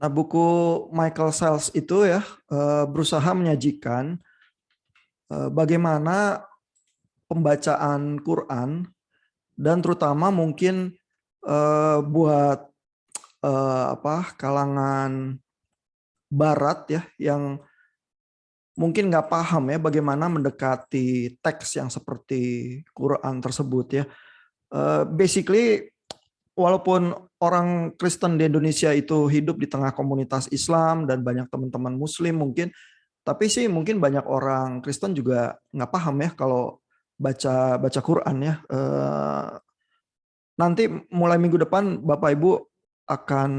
Nah, buku Michael Sells itu ya berusaha menyajikan bagaimana pembacaan Quran dan terutama mungkin buat kalangan Barat ya yang mungkin nggak paham ya bagaimana mendekati teks yang seperti Quran tersebut ya. Basically walaupun orang Kristen di Indonesia itu hidup di tengah komunitas Islam dan banyak teman-teman Muslim mungkin, tapi sih mungkin banyak orang Kristen juga nggak paham ya kalau baca baca Quran ya. Nanti mulai minggu depan Bapak Ibu akan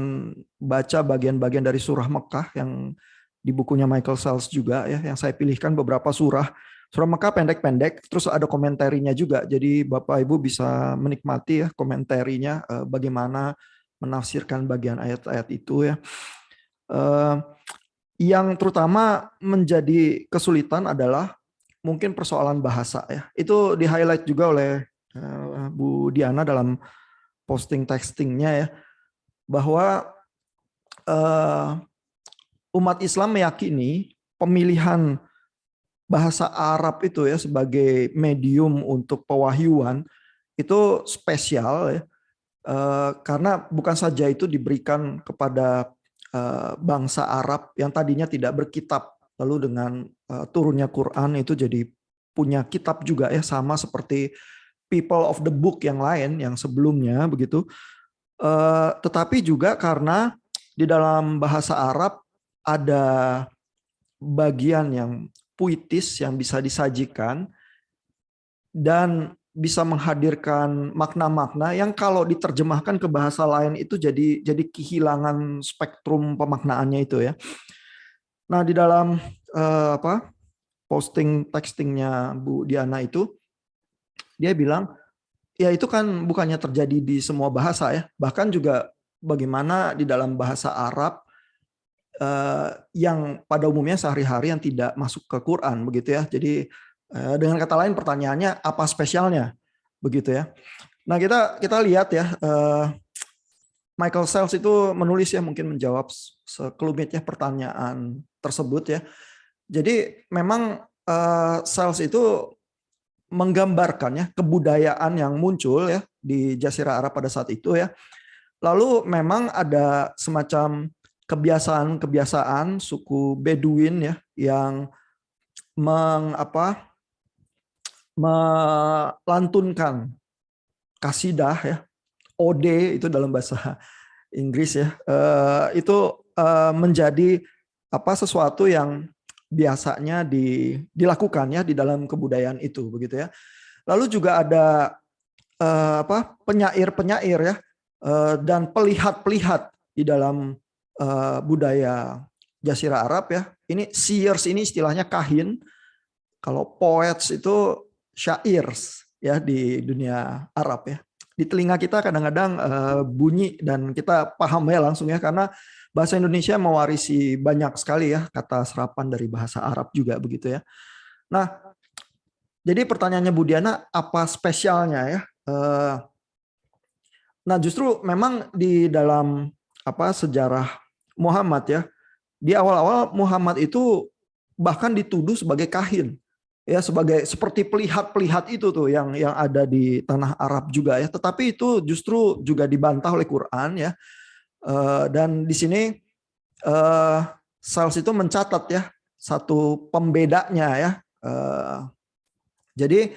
baca bagian-bagian dari surah Mekah yang di bukunya Michael Sells juga ya, yang saya pilihkan beberapa surah. Surah Mekah pendek-pendek, terus ada komentarinya juga. Jadi Bapak Ibu bisa menikmati ya komentarinya bagaimana menafsirkan bagian ayat-ayat itu ya. Yang terutama menjadi kesulitan adalah mungkin persoalan bahasa ya. Itu di-highlight juga oleh Bu Diana dalam posting textingnya ya, bahwa umat Islam meyakini pemilihan bahasa Arab itu ya sebagai medium untuk pewahyuan itu spesial ya, karena bukan saja itu diberikan kepada bangsa Arab yang tadinya tidak berkitab, lalu dengan turunnya Quran itu jadi punya kitab juga ya, sama seperti people of the book yang lain yang sebelumnya begitu. Tetapi juga karena di dalam bahasa Arab ada bagian yang puitis yang bisa disajikan dan bisa menghadirkan makna-makna yang kalau diterjemahkan ke bahasa lain itu jadi kehilangan spektrum pemaknaannya itu ya. Nah, di dalam posting textingnya Bu Diana itu dia bilang ya itu kan bukannya terjadi di semua bahasa ya, bahkan juga bagaimana di dalam bahasa Arab yang pada umumnya sehari-hari yang tidak masuk ke Quran begitu ya. Jadi dengan kata lain pertanyaannya apa spesialnya begitu ya. Nah, kita lihat ya, Michael Sells itu menulis ya, mungkin menjawab sekelumit ya pertanyaan tersebut ya. Jadi memang Sells itu menggambarkan ya kebudayaan yang muncul ya di Jazirah Arab pada saat itu ya. Lalu memang ada semacam kebiasaan-kebiasaan suku Bedouin ya yang melantunkan kasidah ya, ode itu dalam bahasa Inggris ya, itu menjadi sesuatu yang biasanya dilakukan ya di dalam kebudayaan itu begitu ya. Lalu juga ada penyair-penyair ya dan pelihat-pelihat di dalam budaya Jazirah Arab ya. Ini seers ini istilahnya kahin. Kalau poets itu syairs ya di dunia Arab ya. Di telinga kita kadang-kadang bunyi dan kita paham ya langsung ya, karena bahasa Indonesia mewarisi banyak sekali ya kata serapan dari bahasa Arab juga begitu ya. Nah, jadi pertanyaannya Bu Diana, apa spesialnya ya? Nah, justru memang di dalam sejarah Muhammad ya, di awal-awal Muhammad itu bahkan dituduh sebagai kahin. Ya, sebagai seperti pelihat-pelihat itu tuh yang ada di tanah Arab juga ya. Tetapi itu justru juga dibantah oleh Quran ya. Dan di sini Sells itu mencatat ya satu pembedanya ya. Jadi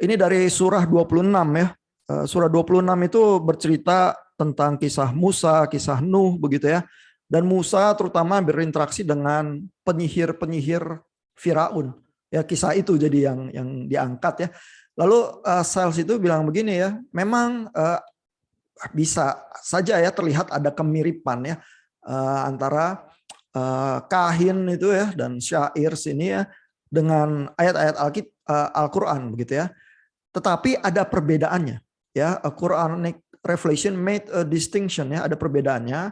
ini dari surah 26 ya. Surah 26 itu bercerita tentang kisah Musa, kisah Nuh begitu ya. Dan Musa terutama berinteraksi dengan penyihir-penyihir Firaun. Ya, kisah itu jadi yang diangkat ya. Lalu Sells itu bilang begini ya, memang bisa saja ya terlihat ada kemiripan ya antara kahin itu ya dan syair sini ya dengan ayat-ayat Al-Quran begitu ya. Tetapi ada perbedaannya ya. A Quranic revelation made a distinction ya, ada perbedaannya.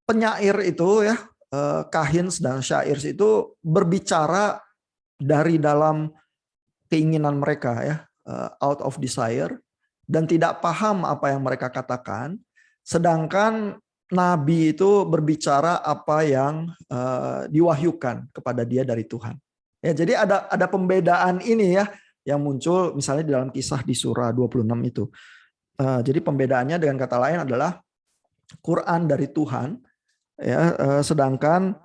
Penyair itu ya, kahins dan syairs itu berbicara dari dalam keinginan mereka ya, out of desire, dan tidak paham apa yang mereka katakan. Sedangkan nabi itu berbicara apa yang diwahyukan kepada dia dari Tuhan. Ya, jadi ada pembedaan ini ya yang muncul misalnya di dalam kisah di surah 26 itu. Jadi pembedaannya dengan kata lain adalah Quran dari Tuhan, ya, sedangkan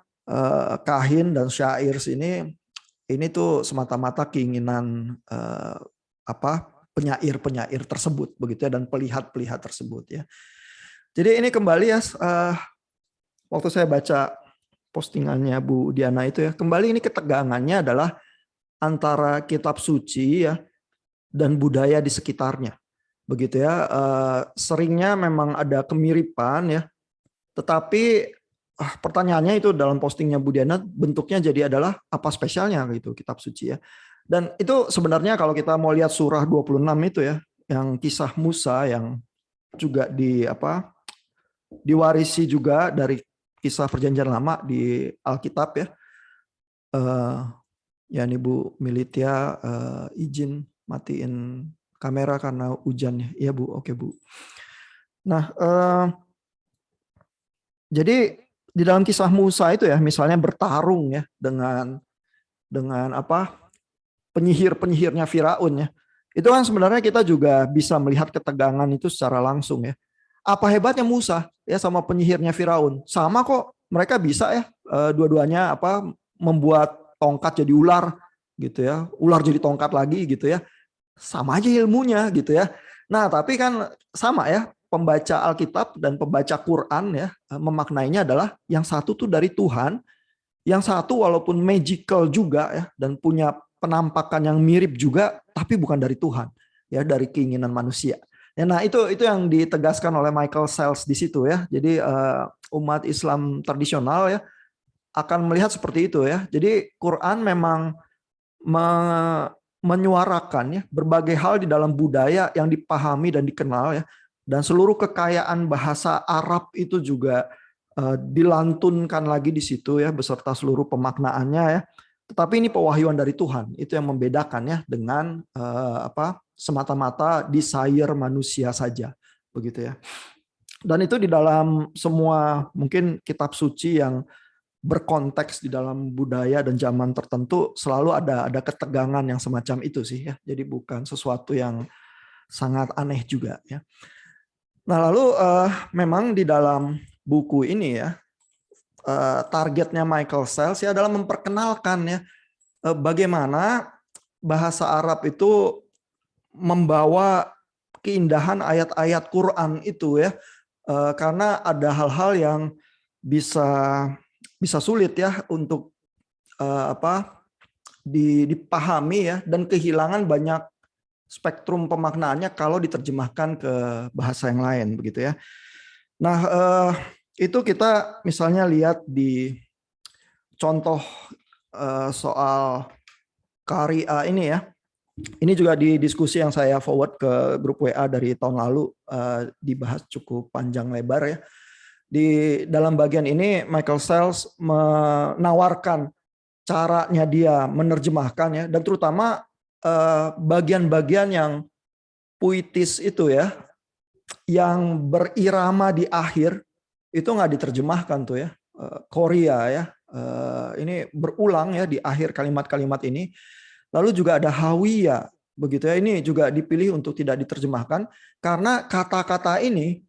kahin dan syair ini tuh semata-mata keinginan penyair-penyair tersebut begitu ya, dan pelihat-pelihat tersebut ya. Jadi ini kembali ya, waktu saya baca postingannya Bu Diana itu ya, kembali ini ketegangannya adalah antara kitab suci ya dan budaya di sekitarnya. Begitu ya, seringnya memang ada kemiripan ya, tetapi pertanyaannya itu dalam postingnya Bu Diana bentuknya jadi adalah apa spesialnya gitu kitab suci ya. Dan itu sebenarnya kalau kita mau lihat surah 26 itu ya, yang kisah Musa yang juga diwarisi juga dari kisah perjanjian lama di Alkitab ya. Ya nih Bu Militia, izin matiin kamera karena hujan ya. Iya Bu, oke Bu. Nah, jadi di dalam kisah Musa itu ya, misalnya bertarung ya dengan penyihir-penyihirnya Firaun ya. Itu kan sebenarnya kita juga bisa melihat ketegangan itu secara langsung ya. Apa hebatnya Musa ya sama penyihirnya Firaun? Sama kok, mereka bisa ya dua-duanya membuat tongkat jadi ular gitu ya. Ular jadi tongkat lagi gitu ya. Sama aja ilmunya gitu ya. Nah, tapi kan sama ya, pembaca Alkitab dan pembaca Quran ya memaknainya adalah yang satu tuh dari Tuhan, yang satu walaupun magical juga ya dan punya penampakan yang mirip juga, tapi bukan dari Tuhan ya, dari keinginan manusia. Ya, nah itu yang ditegaskan oleh Michael Sells di situ ya. Jadi umat Islam tradisional ya akan melihat seperti itu ya. Jadi Quran memang menyuarakan ya berbagai hal di dalam budaya yang dipahami dan dikenal ya, dan seluruh kekayaan bahasa Arab itu juga dilantunkan lagi di situ ya beserta seluruh pemaknaannya ya. Tetapi ini pewahyuan dari Tuhan, itu yang membedakan ya dengan semata-mata desire manusia saja begitu ya. Dan itu di dalam semua mungkin kitab suci yang berkonteks di dalam budaya dan zaman tertentu selalu ada ketegangan yang semacam itu sih ya. Jadi bukan sesuatu yang sangat aneh juga ya. Nah, lalu memang di dalam buku ini ya targetnya Michael Sells ya adalah memperkenalkan ya bagaimana bahasa Arab itu membawa keindahan ayat-ayat Quran itu ya, karena ada hal-hal yang bisa sulit ya untuk dipahami ya, dan kehilangan banyak spektrum pemaknaannya kalau diterjemahkan ke bahasa yang lain begitu ya. Nah, itu kita misalnya lihat di contoh soal Qaria ini ya. Ini juga di diskusi yang saya forward ke grup WA dari tahun lalu, dibahas cukup panjang lebar ya. Di dalam bagian ini Michael Sells menawarkan caranya dia menerjemahkan ya, dan terutama bagian-bagian yang puitis itu ya, yang berirama di akhir itu nggak diterjemahkan tuh ya. Korea ya, ini berulang ya di akhir kalimat-kalimat ini. Lalu juga ada Hawiya, begitu ya. Ini juga dipilih untuk tidak diterjemahkan karena kata-kata ini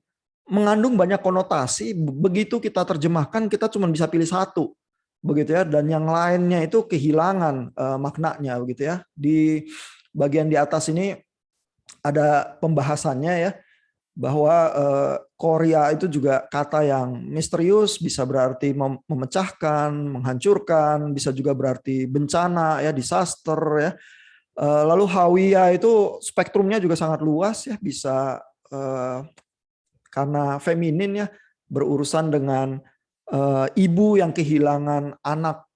mengandung banyak konotasi. Begitu kita terjemahkan, kita cuma bisa pilih satu, begitu ya. Dan yang lainnya itu kehilangan maknanya, begitu ya. Di bagian di atas ini ada pembahasannya ya, bahwa Korea itu juga kata yang misterius, bisa berarti memecahkan, menghancurkan, bisa juga berarti bencana ya, disaster ya. Lalu Hawiya itu spektrumnya juga sangat luas ya, bisa karena feminin ya, berurusan dengan ibu yang kehilangan anak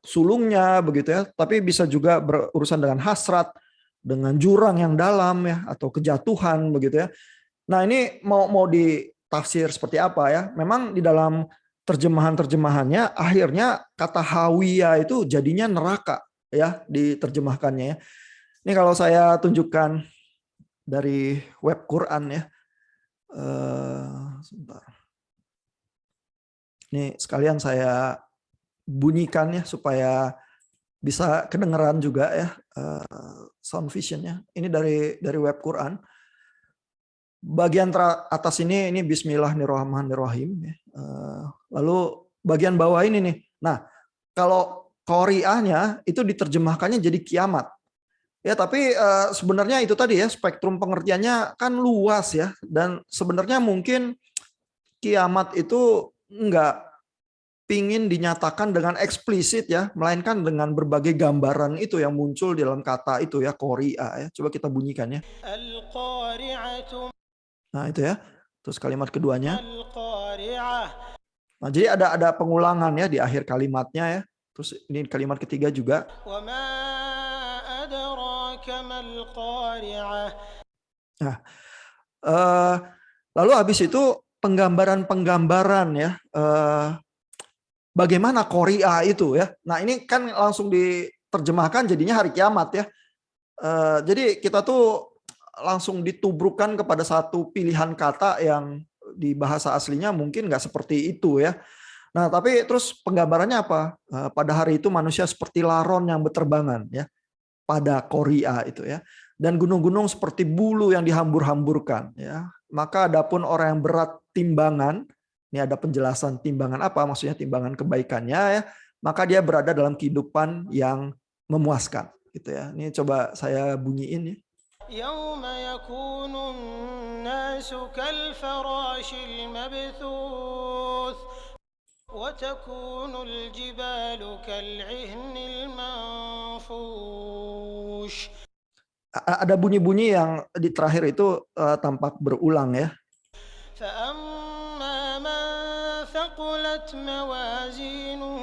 sulungnya begitu ya, tapi bisa juga berurusan dengan hasrat, dengan jurang yang dalam ya, atau kejatuhan begitu ya. Nah, ini mau ditafsir seperti apa ya? Memang di dalam terjemahannya akhirnya kata Hawiya itu jadinya neraka ya diterjemahkannya ya. Ini kalau saya tunjukkan dari web Quran ya. Sebentar. Ini sekalian saya bunyikan ya supaya bisa kedengeran juga ya sound visionnya. Ini dari web Quran. Bagian atas ini Bismillahirrahmanirrahim. Ya. Lalu bagian bawah ini nih. Nah, kalau Qori'ahnya itu diterjemahkannya jadi kiamat. Ya, tapi sebenarnya itu tadi ya, spektrum pengertiannya kan luas ya. Dan sebenarnya mungkin kiamat itu enggak pingin dinyatakan dengan eksplisit ya, melainkan dengan berbagai gambaran itu yang muncul di dalam kata itu ya, Qori'ah ya. Coba kita bunyikan ya. Nah, itu ya. Terus kalimat keduanya. Nah, jadi ada pengulangan ya di akhir kalimatnya ya. Terus ini kalimat ketiga juga. Nah, lalu habis itu penggambaran ya. Bagaimana Qori'ah itu ya. Nah, ini kan langsung diterjemahkan jadinya hari kiamat ya. Jadi kita tuh langsung ditubrukkan kepada satu pilihan kata yang di bahasa aslinya mungkin nggak seperti itu ya. Nah, tapi terus penggambarannya apa? Pada hari itu manusia seperti laron yang berterbangan ya. Pada Qori'ah itu ya. Dan gunung-gunung seperti bulu yang dihambur-hamburkan ya. Maka adapun orang yang berat timbangan, ini ada penjelasan timbangan apa, maksudnya timbangan kebaikannya ya, maka dia berada dalam kehidupan yang memuaskan gitu ya. Ini coba saya bunyiin ya. يوم يكون الناس كالفراش المبثوث وتكون الجبال كالعهن المنفوش. Ada bunyi-bunyi yang di terakhir itu tampak berulang ya. فأما من ثقلت موازينه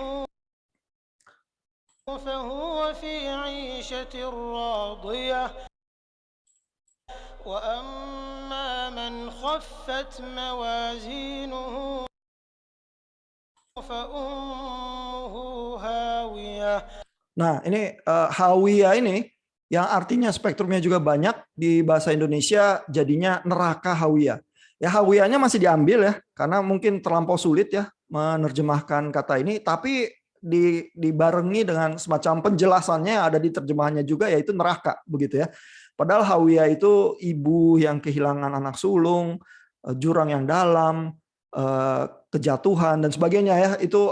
فهو في عيشة راضية وأما من خفت موازينه فأمه هاوية. Nah, ini hawiyah ini yang artinya spektrumnya juga banyak di bahasa Indonesia jadinya neraka hawiyah. Ya, hawiyahnya masih diambil ya karena mungkin terlampau sulit ya menerjemahkan kata ini, tapi dibarengi dengan semacam penjelasannya ada di terjemahannya juga, yaitu neraka begitu ya. Padahal hawiyah itu ibu yang kehilangan anak sulung, jurang yang dalam, kejatuhan dan sebagainya ya. Itu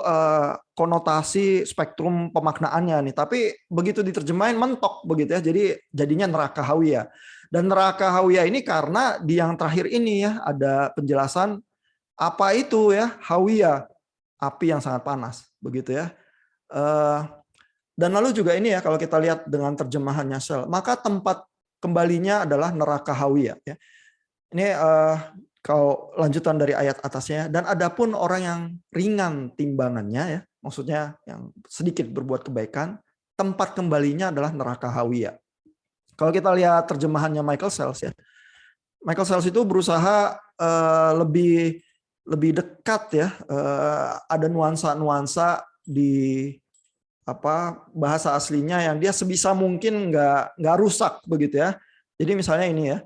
konotasi spektrum pemaknaannya nih. Tapi begitu diterjemahin mentok begitu ya. Jadi jadinya neraka hawiyah. Dan neraka hawiyah ini karena di yang terakhir ini ya ada penjelasan apa itu ya hawiyah, api yang sangat panas begitu ya. Dan lalu juga ini ya kalau kita lihat dengan terjemahannya sel, maka tempat kembalinya adalah neraka hawiyah ya. Ini kalau lanjutan dari ayat atasnya, dan adapun orang yang ringan timbangannya ya, maksudnya yang sedikit berbuat kebaikan, tempat kembalinya adalah neraka hawiyah. Kalau kita lihat terjemahannya Michael Sells ya, Michael Sells itu berusaha lebih dekat ya, ada nuansa-nuansa di bahasa aslinya yang dia sebisa mungkin nggak rusak begitu ya. Jadi misalnya ini ya,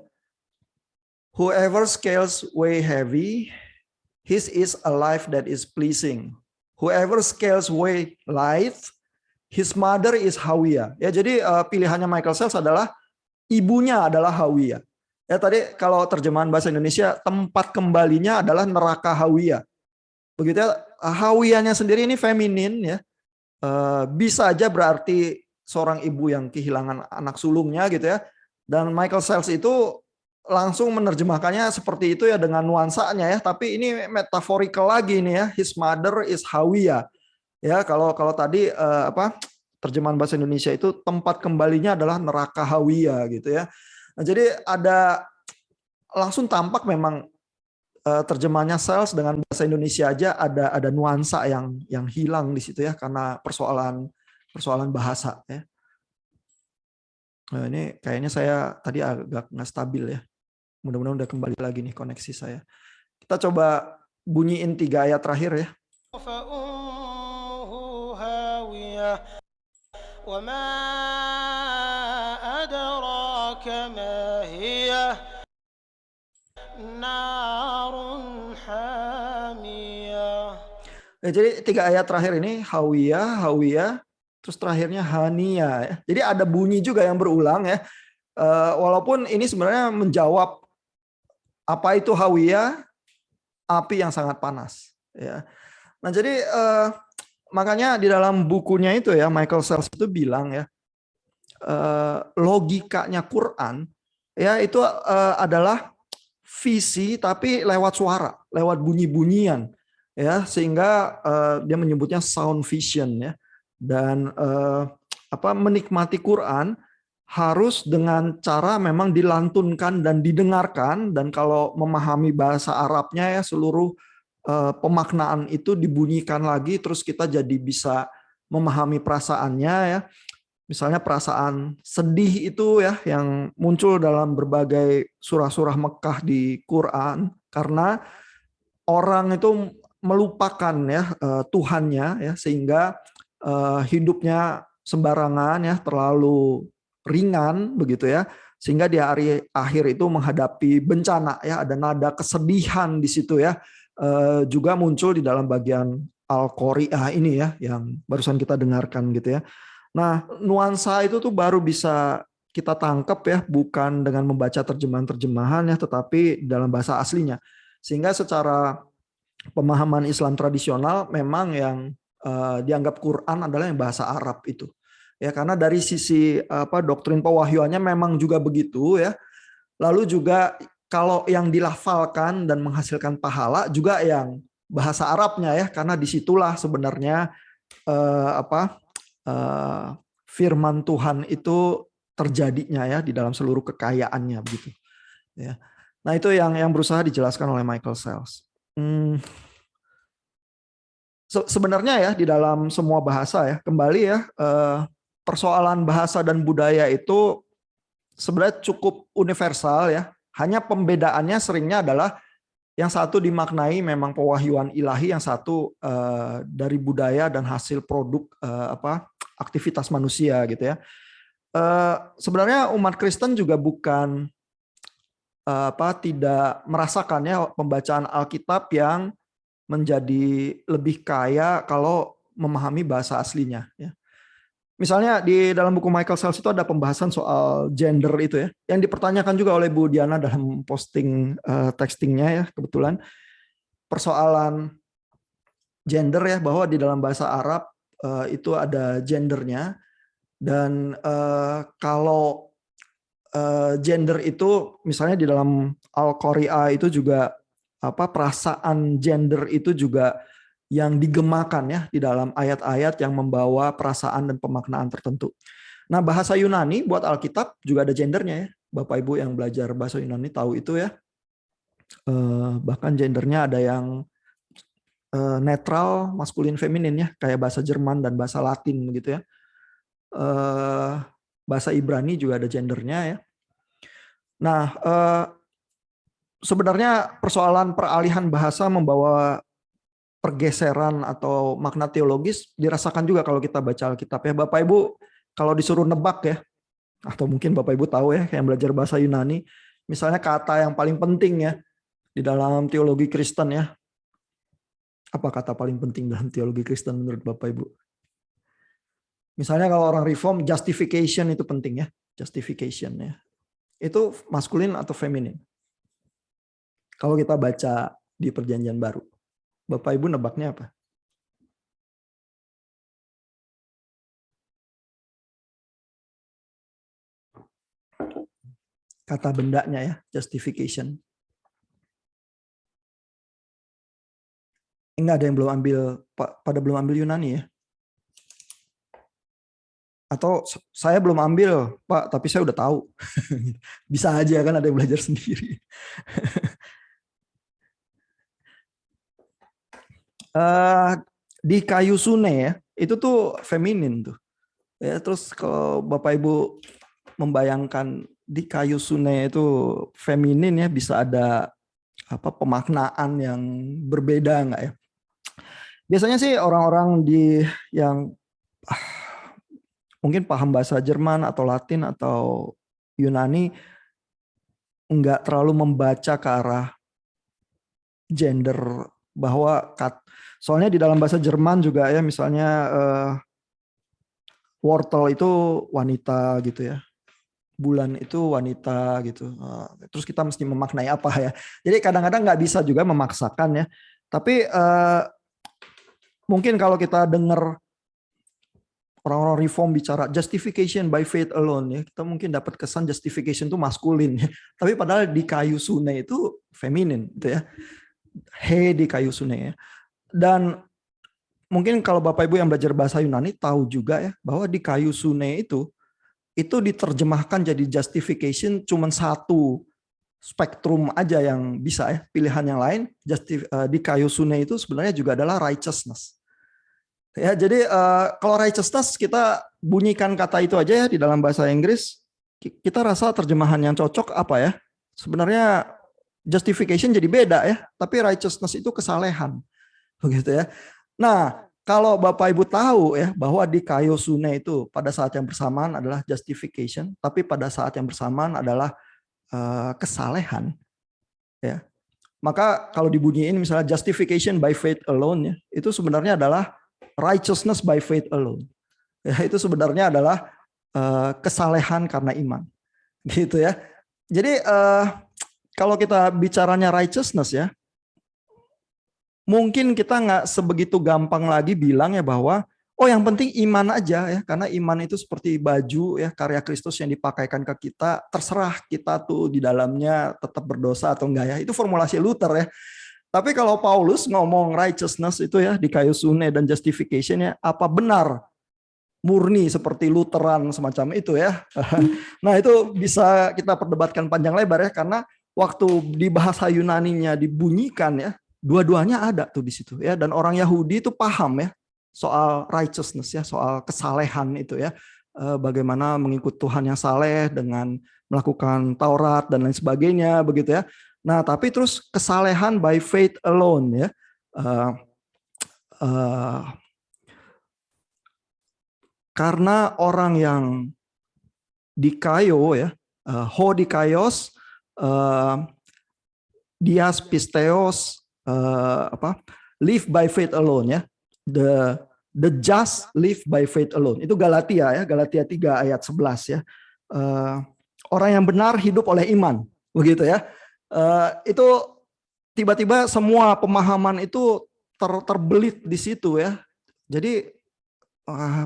whoever scales way heavy, his is a life that is pleasing. Whoever scales way light, his mother is hawiyah. Ya, jadi pilihannya Michael Sells adalah ibunya adalah hawiyah. Ya, tadi kalau terjemahan bahasa Indonesia tempat kembalinya adalah neraka hawiyah. Begitu ya, hawiyahnya sendiri ini feminin ya. Bisa aja berarti seorang ibu yang kehilangan anak sulungnya gitu ya. Dan Michael Sells itu langsung menerjemahkannya seperti itu ya dengan nuansanya ya. Tapi ini metaphorical lagi nih ya. His mother is hawiyah. Ya, kalau tadi terjemahan bahasa Indonesia itu tempat kembalinya adalah neraka hawiyah gitu ya. Nah, jadi ada langsung tampak memang terjemahnya Sells dengan bahasa Indonesia aja ada nuansa yang hilang di situ ya karena persoalan bahasa ya. Nah, ini kayaknya saya tadi agak nggak stabil ya. Mudah-mudahan udah kembali lagi nih koneksi saya. Kita coba bunyiin 3 ayat terakhir ya. نار حامية. Ya, jadi 3 ayat terakhir ini hawiyah, hawiyah, terus terakhirnya hania ya. Jadi ada bunyi juga yang berulang ya. Walaupun ini sebenarnya menjawab apa itu hawiyah, api yang sangat panas ya. Nah, jadi makanya di dalam bukunya itu ya Michael Sells itu bilang ya, logikanya Quran ya itu adalah visi tapi lewat suara, lewat bunyi-bunyian ya, sehingga dia menyebutnya sound vision ya. Dan menikmati Quran harus dengan cara memang dilantunkan dan didengarkan, dan kalau memahami bahasa Arabnya ya seluruh pemaknaan itu dibunyikan lagi, terus kita jadi bisa memahami perasaannya ya. Misalnya perasaan sedih itu ya yang muncul dalam berbagai surah-surah Mekah di Quran karena orang itu melupakan ya Tuhannya ya, sehingga hidupnya sembarangan ya, terlalu ringan begitu ya, sehingga di hari akhir itu menghadapi bencana ya, ada nada kesedihan di situ ya, juga muncul di dalam bagian Al-Qari'ah ini ya yang barusan kita dengarkan gitu ya. Nah, nuansa itu tuh baru bisa kita tangkap ya, bukan dengan membaca terjemahan-terjemahan ya, tetapi dalam bahasa aslinya. Sehingga secara pemahaman Islam tradisional memang yang dianggap Quran adalah yang bahasa Arab itu. Ya, karena dari sisi doktrin pewahyuannya memang juga begitu ya. Lalu juga kalau yang dilafalkan dan menghasilkan pahala juga yang bahasa Arabnya ya, karena disitulah sebenarnya eh, apa firman Tuhan itu terjadinya ya di dalam seluruh kekayaannya begitu ya. Nah, itu yang berusaha dijelaskan oleh Michael Sells. Sebenarnya ya di dalam semua bahasa ya, kembali ya, persoalan bahasa dan budaya itu sebenarnya cukup universal ya. Hanya pembedaannya seringnya adalah yang satu dimaknai memang pewahyuan ilahi, yang satu dari budaya dan hasil produk aktivitas manusia gitu ya. Sebenarnya umat Kristen juga bukan tidak merasakannya pembacaan Alkitab yang menjadi lebih kaya kalau memahami bahasa aslinya ya. Misalnya di dalam buku Michael Sells itu ada pembahasan soal gender itu ya, yang dipertanyakan juga oleh Bu Diana dalam posting textingnya ya, kebetulan persoalan gender ya, bahwa di dalam bahasa Arab itu ada gendernya, dan kalau gender itu misalnya di dalam Al-Qari'ah itu juga perasaan gender itu juga yang digemakan ya di dalam ayat-ayat yang membawa perasaan dan pemaknaan tertentu. Nah, bahasa Yunani buat Alkitab juga ada gendernya ya. Bapak Ibu yang belajar bahasa Yunani tahu itu ya. Bahkan gendernya ada yang netral, maskulin, feminin ya, kayak bahasa Jerman dan bahasa Latin gitu ya. Bahasa Ibrani juga ada gendernya ya. Nah, sebenarnya persoalan peralihan bahasa membawa pergeseran atau makna teologis dirasakan juga kalau kita baca Alkitab ya. Bapak Ibu kalau disuruh nebak ya, atau mungkin Bapak Ibu tahu ya yang belajar bahasa Yunani, misalnya kata yang paling penting ya di dalam teologi Kristen ya. Apa kata paling penting dalam teologi Kristen menurut Bapak Ibu? Misalnya kalau orang reform, justification itu penting ya. Justification ya. Itu maskulin atau feminin? Kalau kita baca di Perjanjian Baru. Bapak Ibu nebaknya apa? Kata bendanya ya, justification. Enggak ada yang belum ambil, pada belum ambil Yunani ya? Atau saya belum ambil, Pak, tapi saya udah tahu. Bisa aja kan, ada yang belajar sendiri. Di kayu sune ya, itu tuh feminin tuh. Ya, terus kalau Bapak Ibu membayangkan di kayu sune itu feminin ya, bisa ada pemaknaan yang berbeda enggak ya? Biasanya sih orang-orang di yang mungkin paham bahasa Jerman atau Latin atau Yunani nggak terlalu membaca ke arah gender, bahwa soalnya di dalam bahasa Jerman juga ya, misalnya wortel itu wanita gitu ya, bulan itu wanita gitu. Terus kita mesti memaknai apa ya? Jadi kadang-kadang nggak bisa juga memaksakan ya. Tapi mungkin kalau kita dengar orang-orang reform bicara justification by faith alone ya, kita mungkin dapat kesan justification itu maskulin ya. Tapi padahal di kayu sune itu feminin gitu ya. He di kayu sune ya. Dan mungkin kalau Bapak Ibu yang belajar bahasa Yunani tahu juga ya, bahwa di kayu sune itu diterjemahkan jadi justification cuma satu spektrum aja yang bisa ya. Pilihan yang lain di kayu sune itu sebenarnya juga adalah righteousness. Ya, jadi kalau righteousness kita bunyikan kata itu aja ya di dalam bahasa Inggris, kita rasa terjemahan yang cocok apa ya? Sebenarnya justification jadi beda ya, tapi righteousness itu kesalehan. Begitu ya. Nah, kalau Bapak Ibu tahu ya bahwa di kayu sune itu pada saat yang bersamaan adalah justification, tapi pada saat yang bersamaan adalah kesalehan ya. Maka kalau dibunyiin misalnya justification by faith alone ya, itu sebenarnya adalah righteousness by faith alone. Ya, itu sebenarnya adalah kesalehan karena iman. Gitu ya. Jadi kalau kita bicaranya righteousness ya, mungkin kita nggak sebegitu gampang lagi bilang ya bahwa oh yang penting iman aja ya, karena iman itu seperti baju ya, karya Kristus yang dipakaikan ke kita, terserah kita tuh di dalamnya tetap berdosa atau enggak ya. Itu formulasi Luther ya. Tapi kalau Paulus ngomong righteousness itu ya di kayu sune dan justification ya, apa benar murni seperti Lutheran semacam itu ya. Nah itu bisa kita perdebatkan panjang lebar ya, karena waktu di bahasa Yunaninya dibunyikan ya, dua-duanya ada tuh di situ ya, dan orang Yahudi itu paham ya soal righteousness ya, soal kesalehan itu ya, bagaimana mengikut Tuhan yang saleh dengan melakukan Taurat dan lain sebagainya begitu ya. Nah tapi terus kesalehan by faith alone ya, karena orang yang dikayo ya, ho dikaios, dias pisteos, live by faith alone ya, the just live by faith alone. Itu Galatia ya, Galatia 3 ayat 11 ya. Orang yang benar hidup oleh iman, begitu ya. Itu tiba-tiba semua pemahaman itu terbelit di situ ya. Jadi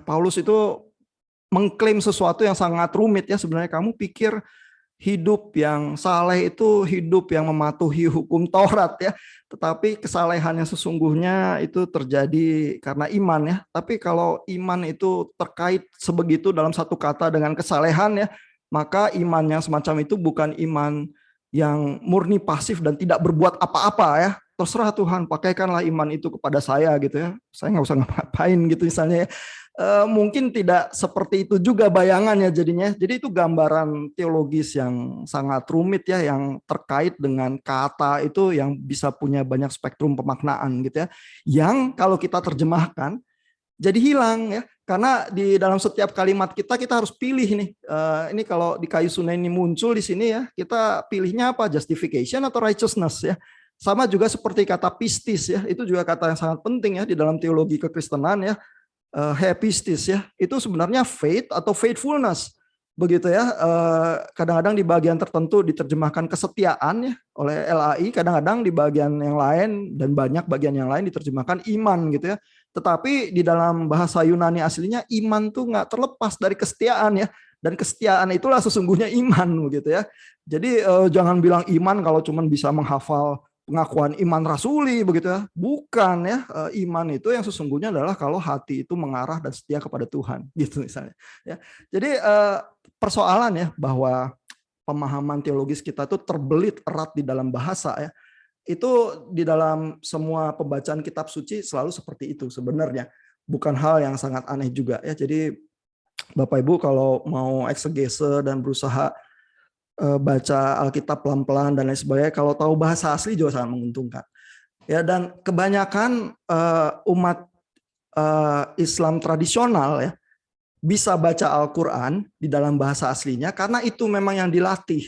Paulus itu mengklaim sesuatu yang sangat rumit ya. Sebenarnya kamu pikir hidup yang saleh itu hidup yang mematuhi hukum Taurat ya. Tetapi kesalehan yang sesungguhnya itu terjadi karena iman ya. Tapi kalau iman itu terkait sebegitu dalam satu kata dengan kesalehan ya, maka iman yang semacam itu bukan iman yang murni pasif dan tidak berbuat apa-apa ya. Terserah Tuhan, pakaikanlah iman itu kepada saya gitu ya. Saya nggak usah ngapain gitu misalnya ya. Mungkin tidak seperti itu juga bayangannya jadinya. Jadi itu gambaran teologis yang sangat rumit ya, yang terkait dengan kata itu yang bisa punya banyak spektrum pemaknaan gitu ya. Yang kalau kita terjemahkan jadi hilang ya, karena di dalam setiap kalimat kita harus pilih nih. Ini kalau di kayu sunnah ini muncul di sini ya, kita pilihnya apa? Justification atau righteousness ya. Sama juga seperti kata pistis ya, itu juga kata yang sangat penting ya di dalam teologi kekristenan ya. Pistis ya, itu sebenarnya faith atau faithfulness begitu ya. Kadang-kadang di bagian tertentu diterjemahkan kesetiaan ya oleh LAI, kadang-kadang di bagian yang lain dan banyak bagian yang lain diterjemahkan iman gitu ya. Tetapi di dalam bahasa Yunani aslinya iman tuh nggak terlepas dari kesetiaan ya, dan kesetiaan itulah sesungguhnya iman begitu ya. Jadi jangan bilang iman kalau cuman bisa menghafal pengakuan iman rasuli begitu ya. Bukan ya, iman itu yang sesungguhnya adalah kalau hati itu mengarah dan setia kepada Tuhan gitu misalnya ya. Jadi persoalan ya bahwa pemahaman teologis kita itu terbelit erat di dalam bahasa ya. Itu di dalam semua pembacaan kitab suci selalu seperti itu sebenarnya. Bukan hal yang sangat aneh juga ya. Jadi Bapak Ibu kalau mau eksegese dan berusaha baca Alkitab pelan-pelan dan lain sebagainya, kalau tahu bahasa asli juga sangat menguntungkan. Ya, dan kebanyakan umat Islam tradisional ya bisa baca Al-Qur'an di dalam bahasa aslinya karena itu memang yang dilatih.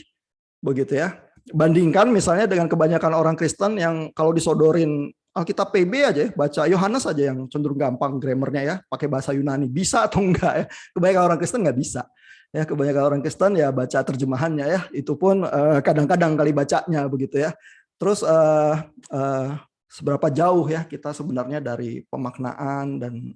begitu ya. Bandingkan misalnya dengan kebanyakan orang Kristen yang kalau disodorin Alkitab PB aja ya, baca Yohanes aja yang cenderung gampang grammarnya ya, pakai bahasa Yunani, bisa atau enggak ya? Kebanyakan orang Kristen nggak bisa. Ya, kebanyakan orang Kristen ya baca terjemahannya ya, itu pun kadang-kadang kali bacanya begitu ya. Terus seberapa jauh ya kita sebenarnya dari pemaknaan dan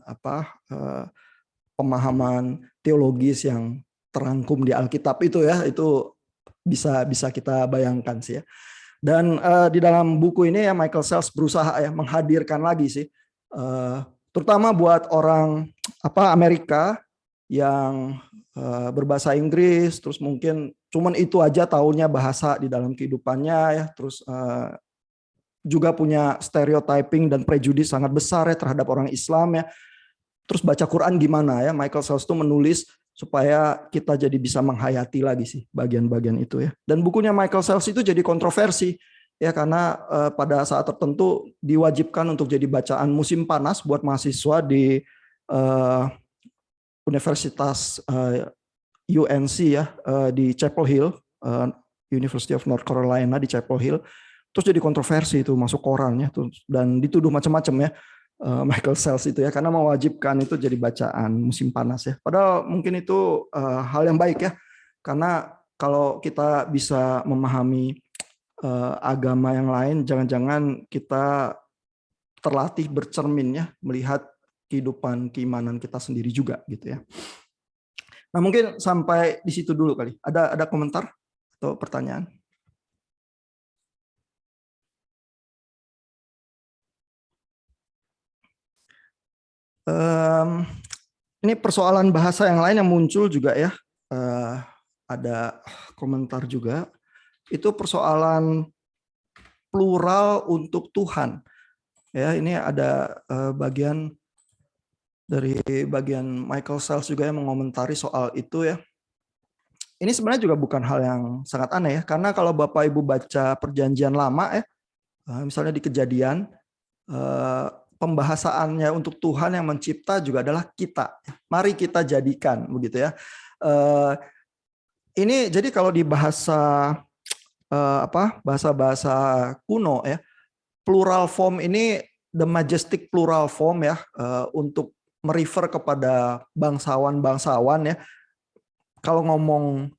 pemahaman teologis yang terangkum di Alkitab itu ya, itu bisa kita bayangkan sih ya. Dan di dalam buku ini ya Michael Sells berusaha ya menghadirkan lagi sih, terutama buat orang Amerika yang berbahasa Inggris, terus mungkin cuman itu aja taunya bahasa di dalam kehidupannya ya, terus juga punya stereotyping dan prejudis sangat besar ya terhadap orang Islam ya. Terus baca Quran gimana ya, Michael Sells itu menulis supaya kita jadi bisa menghayati lagi sih bagian-bagian itu ya. Dan bukunya Michael Sells itu jadi kontroversi ya, karena pada saat tertentu diwajibkan untuk jadi bacaan musim panas buat mahasiswa di Universitas UNC ya, di Chapel Hill, University of North Carolina di Chapel Hill. Terus jadi kontroversi itu, masuk koran ya, dan dituduh macam-macam ya Michael Sells itu ya, karena mewajibkan itu jadi bacaan musim panas ya. Padahal mungkin itu hal yang baik ya, karena kalau kita bisa memahami agama yang lain, jangan-jangan kita terlatih bercermin ya, melihat kehidupan keimanan kita sendiri juga gitu ya. Nah mungkin sampai di situ dulu kali. Ada komentar atau pertanyaan? Ini persoalan bahasa yang lain yang muncul juga ya. Ada komentar juga. Itu persoalan plural untuk Tuhan. Ya, ini ada bagian dari bagian Michael Sells juga yang mengomentari soal itu ya. Ini sebenarnya juga bukan hal yang sangat aneh ya, karena kalau Bapak Ibu baca Perjanjian Lama ya, misalnya di Kejadian, pembahasaannya untuk Tuhan yang mencipta juga adalah kita. Mari kita jadikan begitu ya. Ini jadi kalau di bahasa bahasa kuno ya, plural form ini the majestic plural form ya, untuk merefer kepada bangsawan-bangsawan ya. Kalau ngomong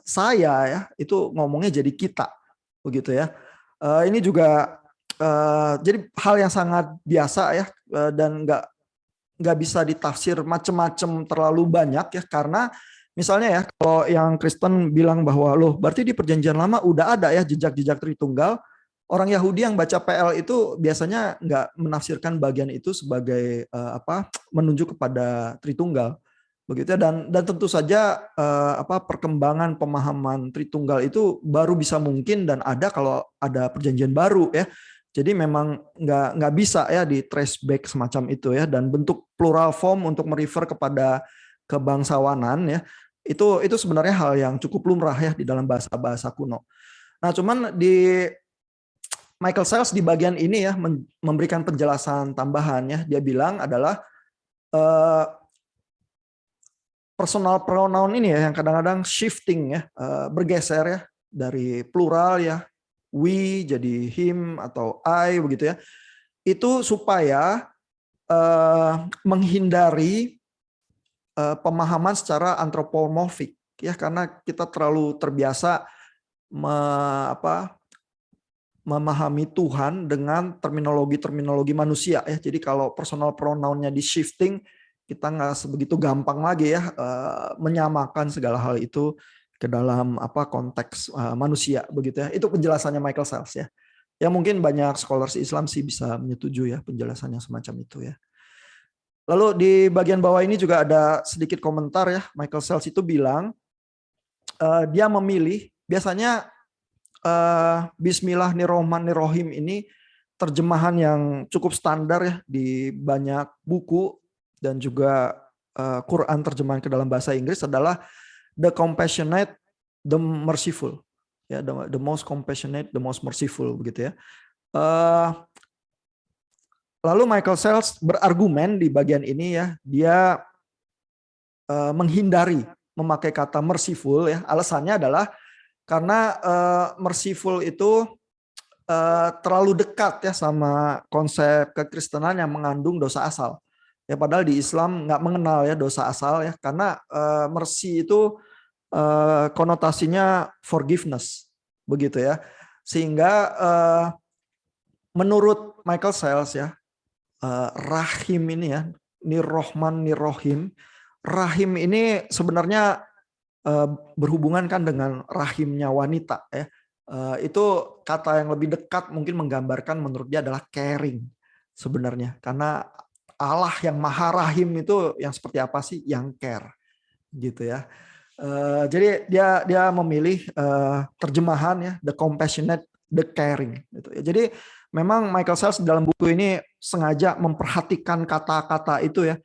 saya ya, itu ngomongnya jadi kita begitu ya. Ini juga jadi hal yang sangat biasa ya, dan nggak bisa ditafsir macam-macam terlalu banyak ya, karena misalnya ya kalau yang Kristen bilang bahwa loh berarti di Perjanjian Lama udah ada ya jejak-jejak Tritunggal, orang Yahudi yang baca PL itu biasanya nggak menafsirkan bagian itu sebagai menunjuk kepada Tritunggal begitu ya. Dan tentu saja perkembangan pemahaman Tritunggal itu baru bisa mungkin dan ada kalau ada Perjanjian Baru ya. Jadi memang nggak bisa ya di trace back semacam itu ya, dan bentuk plural form untuk merefer kepada kebangsawanan ya, itu sebenarnya hal yang cukup lumrah ya di dalam bahasa kuno. Nah, cuman di Michael Sells di bagian ini ya memberikan penjelasan tambahan ya. Dia bilang adalah personal pronoun ini ya yang kadang-kadang shifting ya, bergeser ya dari plural ya, we jadi him atau I begitu ya. Itu supaya menghindari pemahaman secara antropomorfik ya, karena kita terlalu terbiasa memahami Tuhan dengan terminologi manusia ya. Jadi kalau personal pronounnya di shifting, kita nggak sebegitu gampang lagi ya menyamakan segala hal itu ke dalam konteks manusia begitu ya. Itu penjelasannya Michael Sells ya. Ya mungkin banyak scholars Islam sih bisa menyetujui ya penjelasan yang semacam itu ya. Lalu di bagian bawah ini juga ada sedikit komentar ya. Michael Sells itu bilang dia memilih biasanya Bismillahirrahmanirrahim ini terjemahan yang cukup standar ya di banyak buku dan juga Quran terjemahan ke dalam bahasa Inggris adalah the compassionate, the merciful. Ya, the most compassionate, the most merciful begitu ya. Lalu Michael Sells berargumen di bagian ini ya, dia menghindari memakai kata merciful ya. Alasannya adalah Karena merciful itu terlalu dekat ya sama konsep kekristenan yang mengandung dosa asal. Ya padahal di Islam nggak mengenal ya dosa asal ya, karena mercy itu konotasinya forgiveness begitu ya. Sehingga menurut Michael Sales ya, rahim ini ya, nirrohman nirrohim, rahim ini sebenarnya berhubungan kan dengan rahimnya wanita ya. Itu kata yang lebih dekat mungkin menggambarkan menurut dia adalah caring sebenarnya, karena Allah yang maha rahim itu yang seperti apa sih? Yang care gitu ya. Jadi dia memilih terjemahan ya, the compassionate, the caring gitu ya. Jadi memang Michael Sells dalam buku ini sengaja memperhatikan kata-kata itu ya,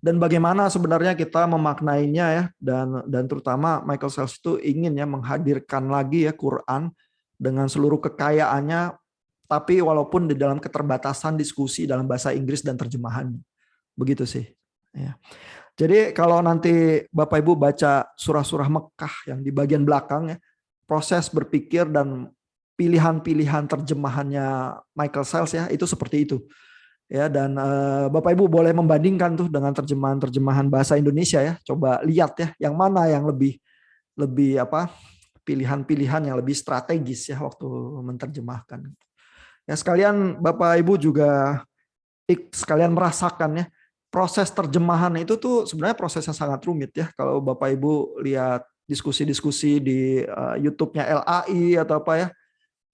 dan bagaimana sebenarnya kita memaknainya ya, dan terutama Michael Sells itu ingin ya menghadirkan lagi ya Quran dengan seluruh kekayaannya, tapi walaupun di dalam keterbatasan diskusi dalam bahasa Inggris dan terjemahan. Begitu sih ya. Jadi kalau nanti Bapak Ibu baca surah-surah Mekah yang di bagian belakang ya, proses berpikir dan pilihan-pilihan terjemahannya Michael Sells ya, itu seperti itu. Ya, dan Bapak Ibu boleh membandingkan tuh dengan terjemahan-terjemahan bahasa Indonesia ya. Coba lihat ya, yang mana yang lebih lebih apa? Pilihan-pilihan yang lebih strategis ya waktu menerjemahkan. Ya sekalian Bapak Ibu juga sekalian merasakan ya, proses terjemahan itu tuh sebenarnya prosesnya sangat rumit ya. Kalau Bapak Ibu lihat diskusi-diskusi di YouTube-nya LAI atau apa ya,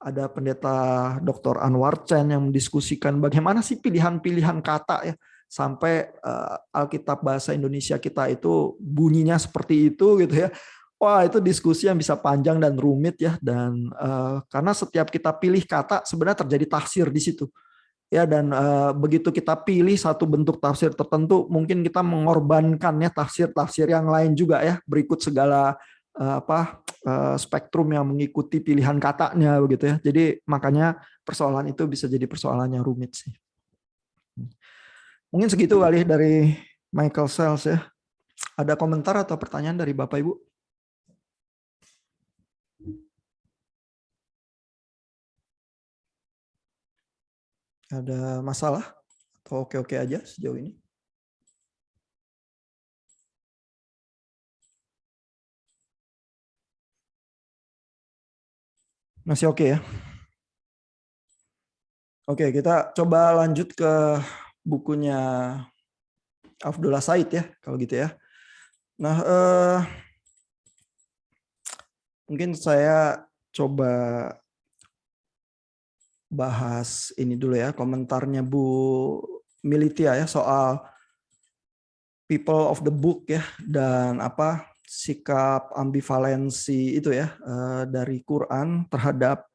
ada pendeta Dr. Anwar Chen yang mendiskusikan bagaimana sih pilihan-pilihan kata ya, sampai Alkitab bahasa Indonesia kita itu bunyinya seperti itu gitu ya. Wah, itu diskusi yang bisa panjang dan rumit ya, dan karena setiap kita pilih kata sebenarnya terjadi tafsir di situ. Ya, dan begitu kita pilih satu bentuk tafsir tertentu, mungkin kita mengorbankan ya tafsir-tafsir yang lain juga ya, berikut segala spektrum yang mengikuti pilihan katanya begitu ya. Jadi makanya persoalan itu bisa jadi persoalan yang rumit sih. Mungkin segitu kali dari Michael Sells ya. Ada komentar atau pertanyaan dari Bapak Ibu? Ada masalah atau oke-oke aja sejauh ini? Masih oke ya? Oke, kita coba lanjut ke bukunya Abdullah Said ya, kalau gitu ya. Nah, mungkin saya coba bahas ini dulu ya, komentarnya Bu Militia ya soal people of the book ya, dan sikap ambivalensi itu ya dari Quran terhadap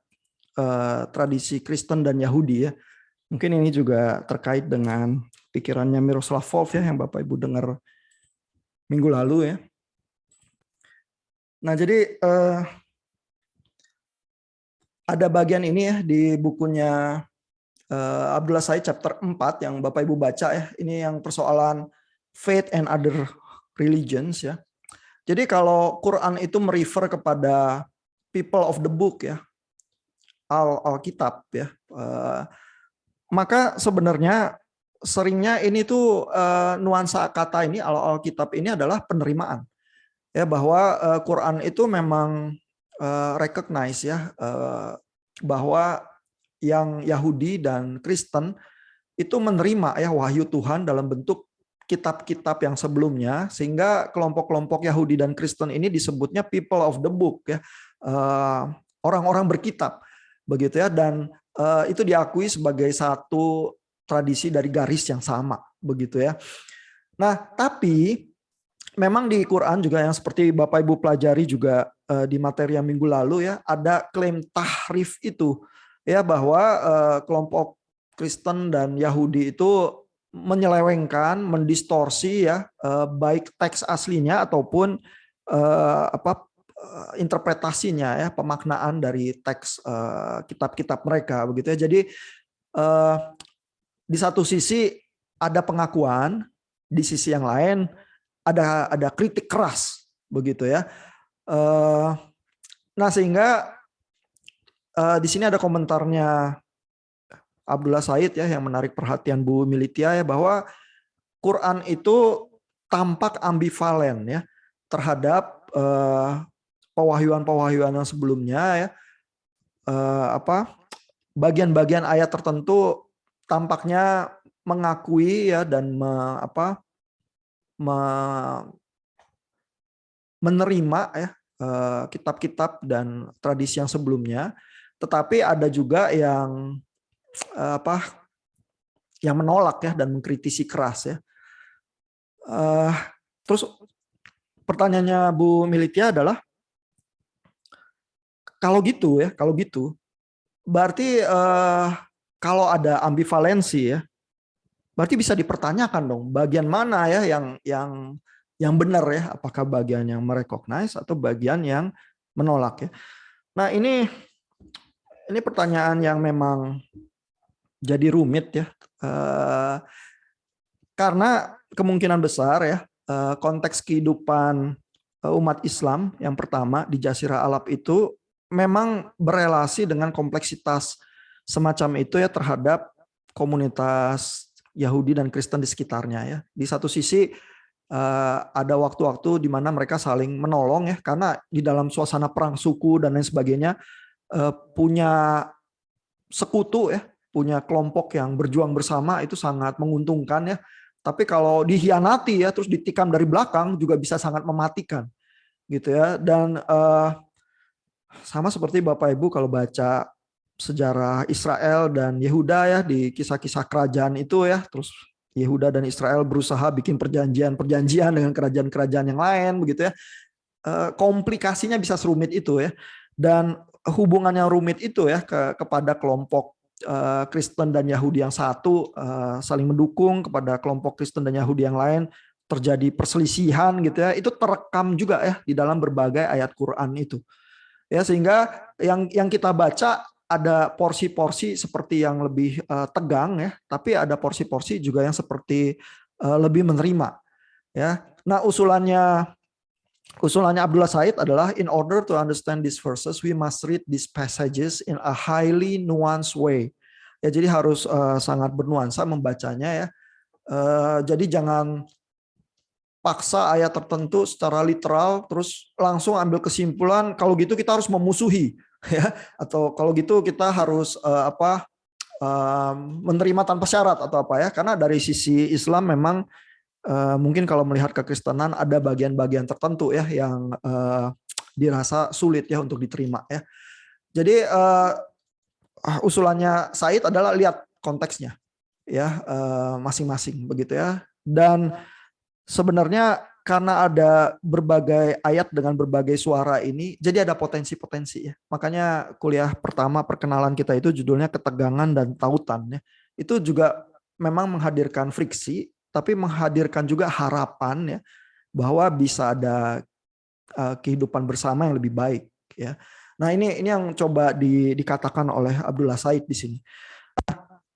tradisi Kristen dan Yahudi ya. Mungkin ini juga terkait dengan pikirannya Miroslav Volf ya, yang Bapak Ibu dengar minggu lalu ya. Nah, jadi ada bagian ini ya di bukunya Abdullah Said chapter 4 yang Bapak Ibu baca ya. Ini yang persoalan faith and other religions ya. Jadi kalau Quran itu merefer kepada people of the book ya, Alkitab ya, maka sebenarnya seringnya ini tuh nuansa kata ini Alkitab ini adalah penerimaan ya, bahwa Quran itu memang recognize ya bahwa yang Yahudi dan Kristen itu menerima ya wahyu Tuhan dalam bentuk kitab-kitab yang sebelumnya, sehingga kelompok-kelompok Yahudi dan Kristen ini disebutnya people of the book ya, orang-orang berkitab begitu ya, dan itu diakui sebagai satu tradisi dari garis yang sama begitu ya. Nah, tapi memang di Quran juga yang seperti Bapak Ibu pelajari juga di materi yang minggu lalu ya, ada klaim tahrif itu ya, bahwa kelompok Kristen dan Yahudi itu menyelewengkan, mendistorsi ya baik teks aslinya ataupun interpretasinya ya, pemaknaan dari teks kitab-kitab mereka begitu ya. Jadi di satu sisi ada pengakuan, di sisi yang lain ada kritik keras begitu ya. Nah, sehingga di sini ada komentarnya Abdullah Said ya yang menarik perhatian Bu Militia ya, bahwa Quran itu tampak ambivalen ya terhadap pewahyuan-pewahyuan yang sebelumnya ya. Bagian-bagian ayat tertentu tampaknya mengakui ya dan menerima ya kitab-kitab dan tradisi yang sebelumnya, tetapi ada juga yang yang menolak ya dan mengkritisi keras ya. Terus pertanyaannya Bu Militia adalah, kalau gitu berarti kalau ada ambivalensi ya, berarti bisa dipertanyakan dong bagian mana ya yang benar ya, apakah bagian yang merecognize atau bagian yang menolak ya. Nah, ini pertanyaan yang memang jadi rumit ya. Karena kemungkinan besar ya konteks kehidupan umat Islam yang pertama di Jazirah Arab itu memang berelasi dengan kompleksitas semacam itu ya terhadap komunitas Yahudi dan Kristen di sekitarnya ya. Di satu sisi ada waktu-waktu di mana mereka saling menolong ya, karena di dalam suasana perang suku dan lain sebagainya punya sekutu ya, punya kelompok yang berjuang bersama itu sangat menguntungkan ya. Tapi kalau dihianati ya terus ditikam dari belakang juga bisa sangat mematikan gitu ya. Dan sama seperti Bapak Ibu kalau baca sejarah Israel dan Yehuda ya di kisah-kisah kerajaan itu ya, terus Yehuda dan Israel berusaha bikin perjanjian dengan kerajaan-kerajaan yang lain begitu ya. Komplikasinya bisa serumit itu ya. Dan hubungan yang rumit itu ya kepada kelompok Kristen dan Yahudi yang satu saling mendukung kepada kelompok Kristen dan Yahudi yang lain, terjadi perselisihan gitu ya, itu terekam juga ya di dalam berbagai ayat Quran itu ya, sehingga yang kita baca ada porsi-porsi seperti yang lebih tegang ya, tapi ada porsi-porsi juga yang seperti lebih menerima ya. Nah, usulannya Abdullah Said adalah, in order to understand these verses, we must read these passages in a highly nuanced way. Ya, jadi harus sangat bernuansa membacanya ya. Jadi jangan paksa ayat tertentu secara literal, terus langsung ambil kesimpulan. Kalau gitu kita harus memusuhi, ya. Atau kalau gitu kita harus menerima tanpa syarat atau apa ya. Karena dari sisi Islam memang mungkin kalau melihat kekristenan ada bagian-bagian tertentu ya yang dirasa sulit ya untuk diterima ya. Jadi usulannya Said adalah lihat konteksnya ya masing-masing begitu ya. Dan sebenarnya karena ada berbagai ayat dengan berbagai suara ini, jadi ada potensi-potensi ya. Makanya kuliah pertama perkenalan kita itu judulnya ketegangan dan tautan ya. Itu juga memang menghadirkan friksi, tapi menghadirkan juga harapan ya bahwa bisa ada kehidupan bersama yang lebih baik ya. Nah, ini yang coba dikatakan oleh Abdullah Said di sini.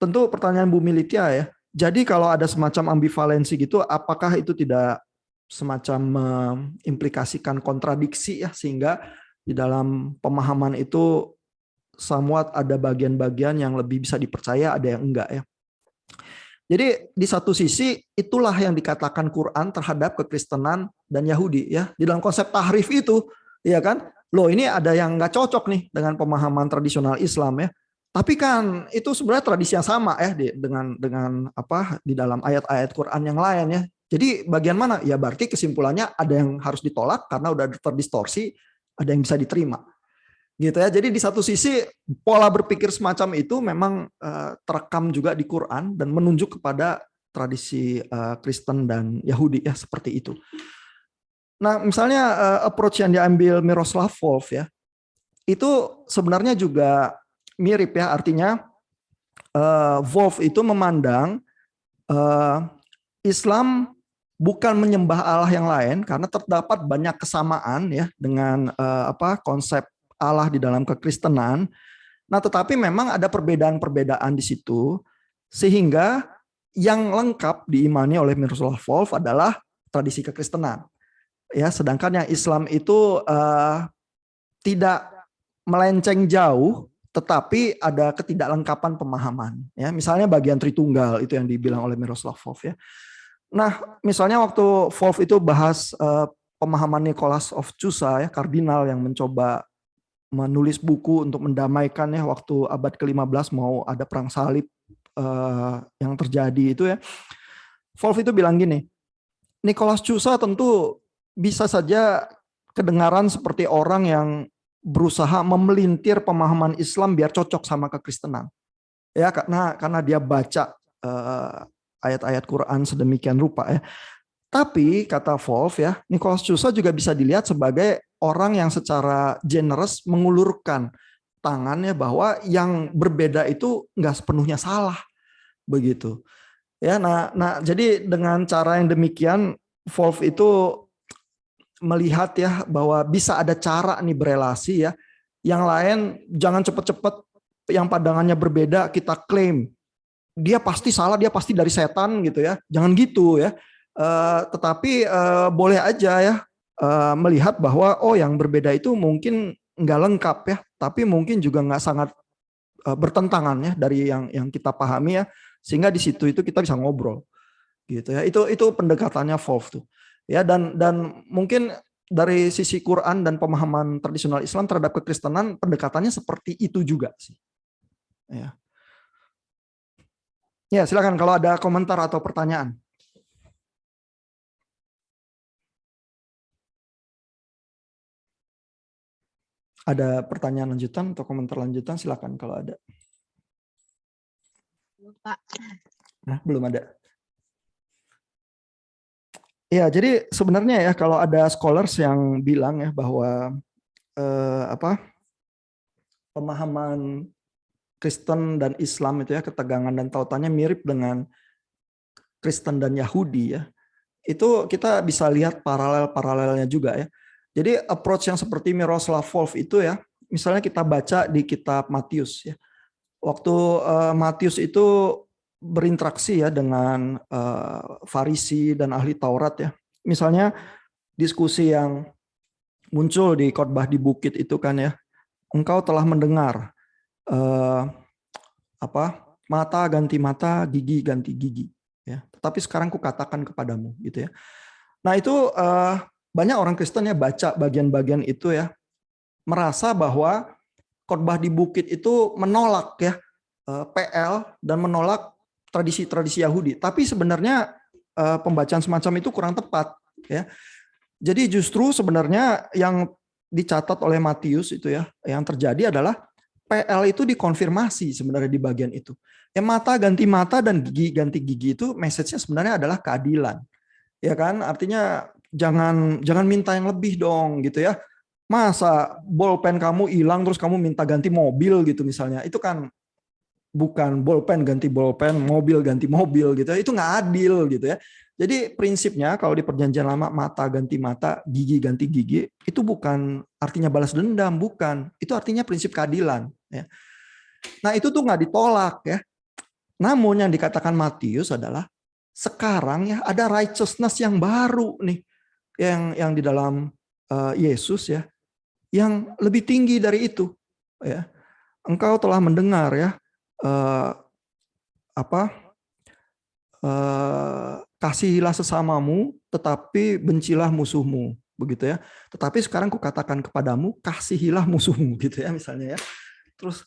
Tentu pertanyaan Bu Militia ya. Jadi kalau ada semacam ambivalensi gitu, apakah itu tidak semacam mengimplikasikan kontradiksi ya, sehingga di dalam pemahaman itu somewhat ada bagian-bagian yang lebih bisa dipercaya, ada yang enggak ya. Jadi di satu sisi itulah yang dikatakan Quran terhadap kekristenan dan Yahudi ya. Di dalam konsep tahrif itu, ya kan? Loh, ini ada yang nggak cocok nih dengan pemahaman tradisional Islam ya. Tapi kan itu sebenarnya tradisi yang sama ya dengan apa di dalam ayat-ayat Quran yang lain ya. Jadi bagian mana? Ya berarti kesimpulannya ada yang harus ditolak karena udah terdistorsi, ada yang bisa diterima. Gitu ya. Jadi di satu sisi pola berpikir semacam itu memang terekam juga di Quran dan menunjuk kepada tradisi Kristen dan Yahudi ya, seperti itu. Nah, misalnya approach yang diambil Miroslav Volf ya, itu sebenarnya juga mirip ya, artinya Volf itu memandang Islam bukan menyembah Allah yang lain karena terdapat banyak kesamaan ya dengan konsep Allah di dalam kekristenan. Nah, tetapi memang ada perbedaan-perbedaan di situ sehingga yang lengkap diimani oleh Miroslav Volf adalah tradisi kekristenan. Ya, sedangkan yang Islam itu tidak melenceng jauh, tetapi ada ketidaklengkapan pemahaman. Ya, misalnya bagian Tritunggal itu yang dibilang oleh Miroslav Volf ya. Nah, misalnya waktu Volf itu bahas pemahaman Nicholas of Cusa ya, kardinal yang mencoba menulis buku untuk mendamaikan ya waktu abad ke-15 mau ada perang salib yang terjadi itu ya. Volf itu bilang gini, Nicholas Cusa tentu bisa saja kedengaran seperti orang yang berusaha memelintir pemahaman Islam biar cocok sama kekristenan. Ya, karena dia baca ayat-ayat Quran sedemikian rupa ya. Tapi kata Volf ya, Nicholas Cusa juga bisa dilihat sebagai orang yang secara generous mengulurkan tangannya bahwa yang berbeda itu nggak sepenuhnya salah begitu. Ya, nah jadi dengan cara yang demikian Volf itu melihat ya bahwa bisa ada cara nih berelasi ya. Yang lain jangan cepet-cepet yang pandangannya berbeda kita klaim dia pasti salah, dia pasti dari setan gitu ya. Jangan gitu ya. Tetapi boleh aja ya melihat bahwa oh yang berbeda itu mungkin nggak lengkap ya, tapi mungkin juga nggak sangat bertentangan ya dari yang kita pahami ya, sehingga di situ itu kita bisa ngobrol gitu ya. Itu pendekatannya Volf tuh ya, dan mungkin dari sisi Quran dan pemahaman tradisional Islam terhadap kekristenan pendekatannya seperti itu juga sih ya. Ya, silakan kalau ada komentar atau pertanyaan. Ada pertanyaan lanjutan atau komentar lanjutan, silakan kalau ada. Pak. Nah, belum ada. Ya, jadi sebenarnya ya kalau ada scholars yang bilang ya bahwa pemahaman Kristen dan Islam itu ya ketegangan dan tautannya mirip dengan Kristen dan Yahudi ya. Itu kita bisa lihat paralel-paralelnya juga ya. Jadi approach yang seperti Miroslav Volf itu ya, misalnya kita baca di kitab Matius ya. Waktu Matius itu berinteraksi ya dengan Farisi dan ahli Taurat ya. Misalnya diskusi yang muncul di khotbah di bukit itu kan ya. Engkau telah mendengar mata ganti mata, gigi ganti gigi ya. Tetapi sekarang kukatakan kepadamu gitu ya. Nah, itu banyak orang Kristen ya baca bagian-bagian itu ya, merasa bahwa khotbah di bukit itu menolak ya PL dan menolak tradisi-tradisi Yahudi. Tapi sebenarnya pembacaan semacam itu kurang tepat ya. Jadi justru sebenarnya yang dicatat oleh Matius itu ya, yang terjadi adalah PL itu dikonfirmasi sebenarnya di bagian itu. Ya, mata ganti mata dan gigi ganti gigi itu message-nya sebenarnya adalah keadilan. Ya kan? Artinya jangan minta yang lebih dong gitu ya. Masa bolpen kamu hilang terus kamu minta ganti mobil gitu misalnya. Itu kan bukan bolpen ganti bolpen, mobil ganti mobil gitu. Itu nggak adil gitu ya. Jadi prinsipnya kalau di perjanjian lama mata ganti mata, gigi ganti gigi, itu bukan artinya balas dendam, bukan. Itu artinya prinsip keadilan. Ya. Nah itu tuh nggak ditolak ya. Namun yang dikatakan Matius adalah sekarang ya ada righteousness yang baru nih, yang di dalam Yesus ya, yang lebih tinggi dari itu. Ya. Engkau telah mendengar ya kasihilah sesamamu, tetapi bencilah musuhmu, begitu ya. Tetapi sekarang kukatakan kepadamu, kasihilah musuhmu, gitu ya misalnya ya. Terus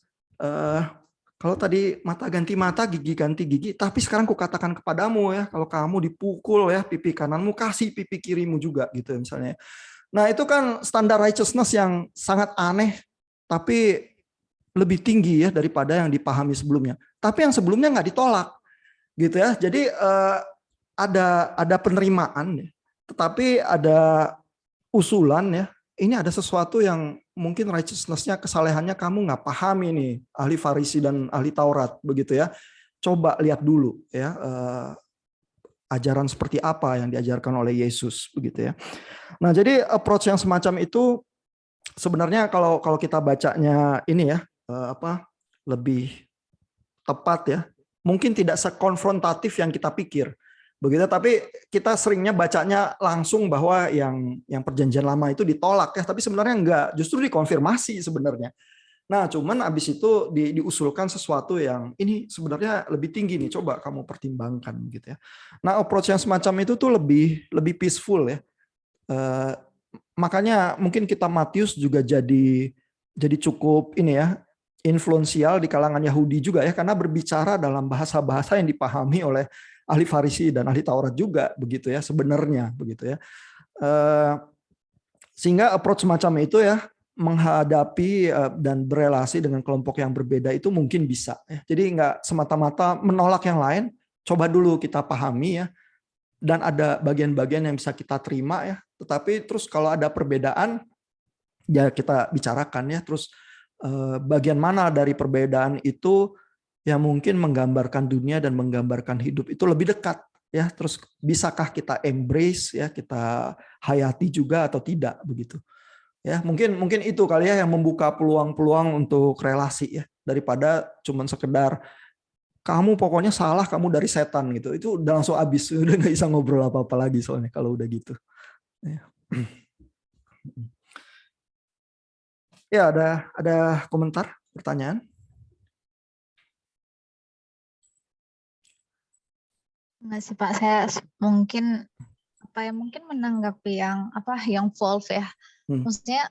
kalau tadi mata ganti mata, gigi ganti gigi, tapi sekarang kukatakan kepadamu ya, kalau kamu dipukul ya pipi kananmu, kasih pipi kirimu juga, gitu ya misalnya. Nah itu kan standar righteousness yang sangat aneh, tapi lebih tinggi ya daripada yang dipahami sebelumnya. Tapi yang sebelumnya nggak ditolak gitu ya. Jadi ada penerimaan ya. Tetapi ada usulan ya. Ini ada sesuatu yang mungkin righteousness-nya, kesalehannya kamu nggak pahami nih, ahli Farisi dan ahli Taurat begitu ya. Coba lihat dulu ya ajaran seperti apa yang diajarkan oleh Yesus begitu ya. Nah, jadi approach yang semacam itu sebenarnya kalau kita bacanya ini ya lebih tepat ya, mungkin tidak sekonfrontatif yang kita pikir. begitu. Tapi kita seringnya bacanya langsung bahwa yang perjanjian lama itu ditolak ya, tapi sebenarnya enggak, justru dikonfirmasi sebenarnya. Nah, cuman abis itu diusulkan sesuatu yang ini sebenarnya lebih tinggi nih, coba kamu pertimbangkan gitu ya. Nah, approach yang semacam itu tuh lebih peaceful ya. Eh, Makanya mungkin kita Matius juga jadi cukup ini ya, influensial di kalangan Yahudi juga ya, karena berbicara dalam bahasa-bahasa yang dipahami oleh ahli Farisi dan ahli Taurat juga begitu ya sebenarnya begitu ya. Sehingga approach semacam itu ya, menghadapi dan berelasi dengan kelompok yang berbeda itu mungkin bisa ya. Jadi nggak semata-mata menolak yang lain, coba dulu kita pahami ya, dan ada bagian-bagian yang bisa kita terima ya. Tetapi terus kalau ada perbedaan ya kita bicarakan ya. Terus bagian mana dari perbedaan itu yang mungkin menggambarkan dunia dan menggambarkan hidup itu lebih dekat ya. Terus bisakah kita embrace ya, kita hayati juga atau tidak begitu. Ya, mungkin itu kali ya yang membuka peluang-peluang untuk relasi ya, daripada cuman sekedar kamu pokoknya salah, kamu dari setan gitu. Itu udah langsung habis, udah nggak bisa ngobrol apa-apa lagi soalnya kalau udah gitu. Ya, ya ada komentar, pertanyaan? Enggak sih Pak, saya mungkin mungkin menanggapi yang Wolf ya. Maksudnya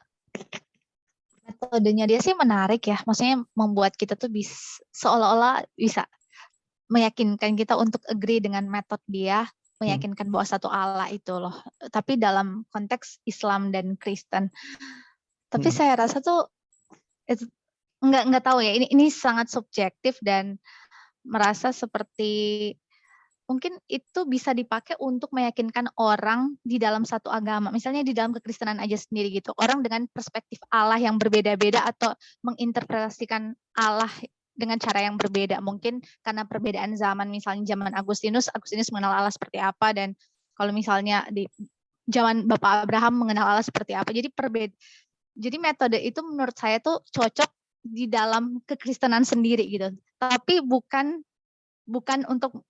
metodenya dia sih menarik ya. Maksudnya membuat kita tuh seolah-olah bisa meyakinkan kita untuk agree dengan metode dia, meyakinkan bahwa satu Allah itu loh. Tapi dalam konteks Islam dan Kristen. Tapi saya rasa tuh itu nggak tahu ya. Ini sangat subjektif dan merasa seperti mungkin itu bisa dipakai untuk meyakinkan orang di dalam satu agama. Misalnya di dalam kekristenan aja sendiri gitu. Orang dengan perspektif Allah yang berbeda-beda atau menginterpretasikan Allah dengan cara yang berbeda. Mungkin karena perbedaan zaman, misalnya zaman Agustinus mengenal Allah seperti apa, dan kalau misalnya di zaman Bapak Abraham mengenal Allah seperti apa. Jadi metode itu menurut saya tuh cocok di dalam kekristenan sendiri gitu. Tapi bukan untuk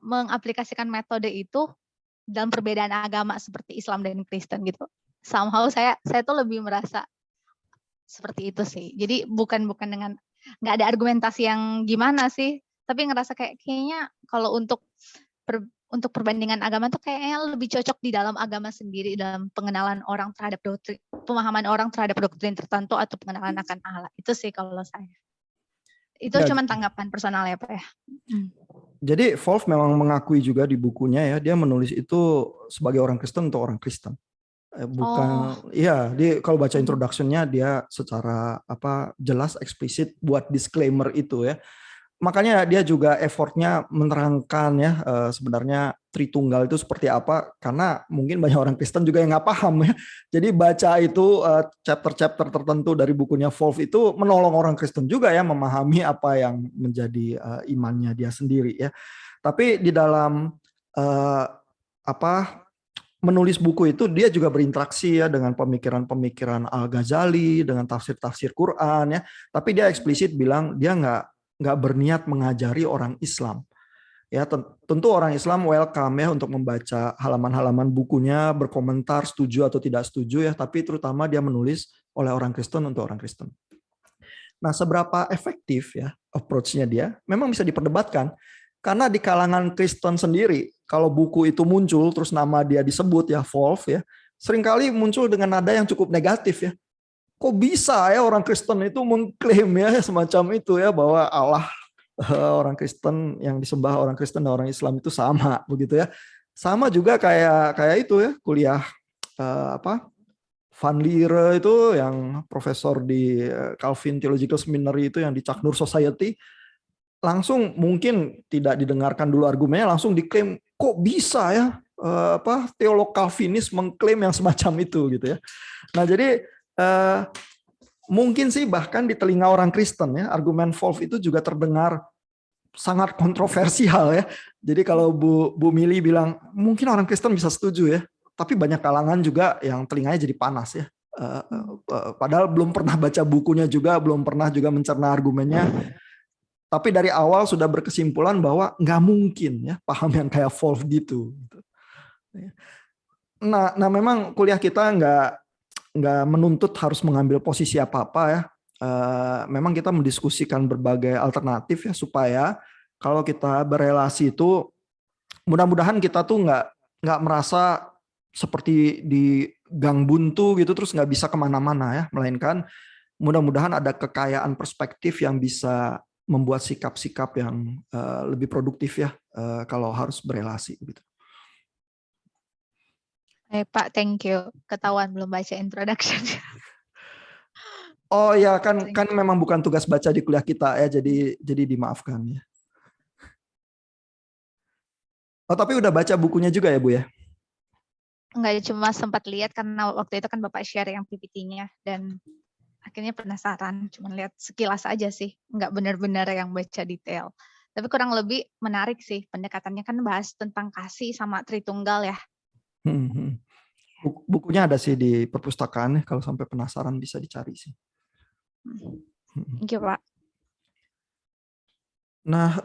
mengaplikasikan metode itu dalam perbedaan agama seperti Islam dan Kristen gitu. Somehow saya tuh lebih merasa seperti itu sih. Jadi bukan dengan nggak ada argumentasi yang gimana sih, tapi ngerasa kayaknya kalau untuk perbandingan agama tuh kayaknya lebih cocok di dalam agama sendiri, dalam pengenalan orang terhadap doktrin, pemahaman orang terhadap doktrin tertentu atau pengenalan akan Allah. Itu sih kalau saya. Itu ya, cuma tanggapan personal ya Pak ya. Jadi Wolf memang mengakui juga di bukunya ya, dia menulis itu sebagai orang Kristen untuk orang Kristen. Bukan, iya, dia kalau baca introduction-nya dia secara jelas eksplisit buat disclaimer itu ya. Makanya dia juga effortnya menerangkan ya sebenarnya Tritunggal itu seperti apa, karena mungkin banyak orang Kristen juga yang nggak paham ya. Jadi baca itu chapter-chapter tertentu dari bukunya Wolf itu menolong orang Kristen juga ya memahami apa yang menjadi imannya dia sendiri ya. Tapi di dalam menulis buku itu dia juga berinteraksi ya dengan pemikiran-pemikiran Al-Ghazali, dengan tafsir-tafsir Quran ya. Tapi dia eksplisit bilang dia nggak berniat mengajari orang Islam. Ya, tentu orang Islam welcome ya untuk membaca halaman-halaman bukunya, berkomentar setuju atau tidak setuju ya, tapi terutama dia menulis oleh orang Kristen untuk orang Kristen. Nah, seberapa efektif ya approach-nya dia memang bisa diperdebatkan, karena di kalangan Kristen sendiri kalau buku itu muncul terus nama dia disebut ya Wolf ya, seringkali muncul dengan nada yang cukup negatif ya. Kok bisa ya orang Kristen itu mengklaim ya semacam itu ya, bahwa Allah orang Kristen yang disembah orang Kristen dan orang Islam itu sama begitu ya. Sama juga kayak itu ya, kuliah Van Liere itu yang profesor di Calvin Theological Seminary itu yang di Chuck Noor Society, langsung mungkin tidak didengarkan dulu argumennya, langsung diklaim kok bisa ya teolog Calvinis mengklaim yang semacam itu gitu ya. Nah, jadi mungkin sih bahkan di telinga orang Kristen ya, argumen Wolf itu juga terdengar sangat kontroversial ya. Jadi kalau Bu Mili bilang mungkin orang Kristen bisa setuju ya, tapi banyak kalangan juga yang telinganya jadi panas ya. Padahal belum pernah baca bukunya juga, belum pernah juga mencerna argumennya. Tapi dari awal sudah berkesimpulan bahwa nggak mungkin ya paham yang kayak Wolf gitu. Nah memang kuliah kita nggak menuntut harus mengambil posisi apa-apa ya. Memang kita mendiskusikan berbagai alternatif ya supaya kalau kita berelasi itu mudah-mudahan kita tuh nggak merasa seperti di gang buntu gitu terus nggak bisa kemana-mana ya, melainkan mudah-mudahan ada kekayaan perspektif yang bisa membuat sikap-sikap yang lebih produktif ya kalau harus berelasi gitu. Pak, thank you. Ketahuan belum baca introduction. Oh ya kan memang bukan tugas baca di kuliah kita ya, jadi dimaafkan ya. Oh tapi udah baca bukunya juga ya Bu ya? Enggak, cuma sempat lihat karena waktu itu kan Bapak share yang PPT-nya dan akhirnya penasaran, cuma lihat sekilas aja sih, nggak benar-benar yang baca detail. Tapi kurang lebih menarik sih, pendekatannya kan bahas tentang kasih sama Tritunggal ya. Bukunya ada sih di perpustakaan ya, kalau sampai penasaran bisa dicari sih. Thank you, Pak. Nah,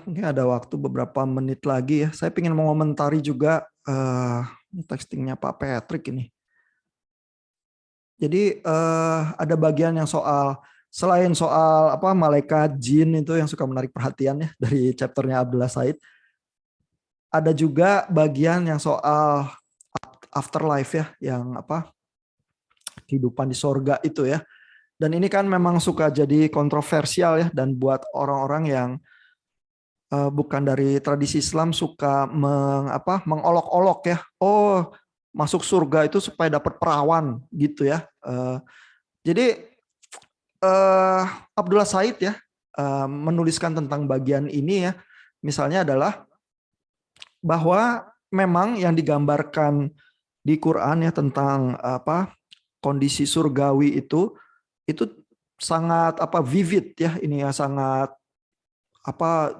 mungkin ada waktu beberapa menit lagi ya. Saya ingin mengomentari juga textingnya Pak Patrick ini. Jadi ada bagian yang selain soal apa malaikat jin itu yang suka menarik perhatian ya dari chapternya Abdullah Said. Ada juga bagian yang soal afterlife ya, yang apa kehidupan di sorga itu ya. Dan ini kan memang suka jadi kontroversial ya, dan buat orang-orang yang bukan dari tradisi Islam suka mengolok-olok ya. Oh, masuk surga itu supaya dapat perawan gitu ya. Jadi Abdullah Said ya menuliskan tentang bagian ini ya. Misalnya adalah bahwa memang yang digambarkan di Quran ya tentang apa kondisi surgawi itu sangat vivid ya, ini ya, sangat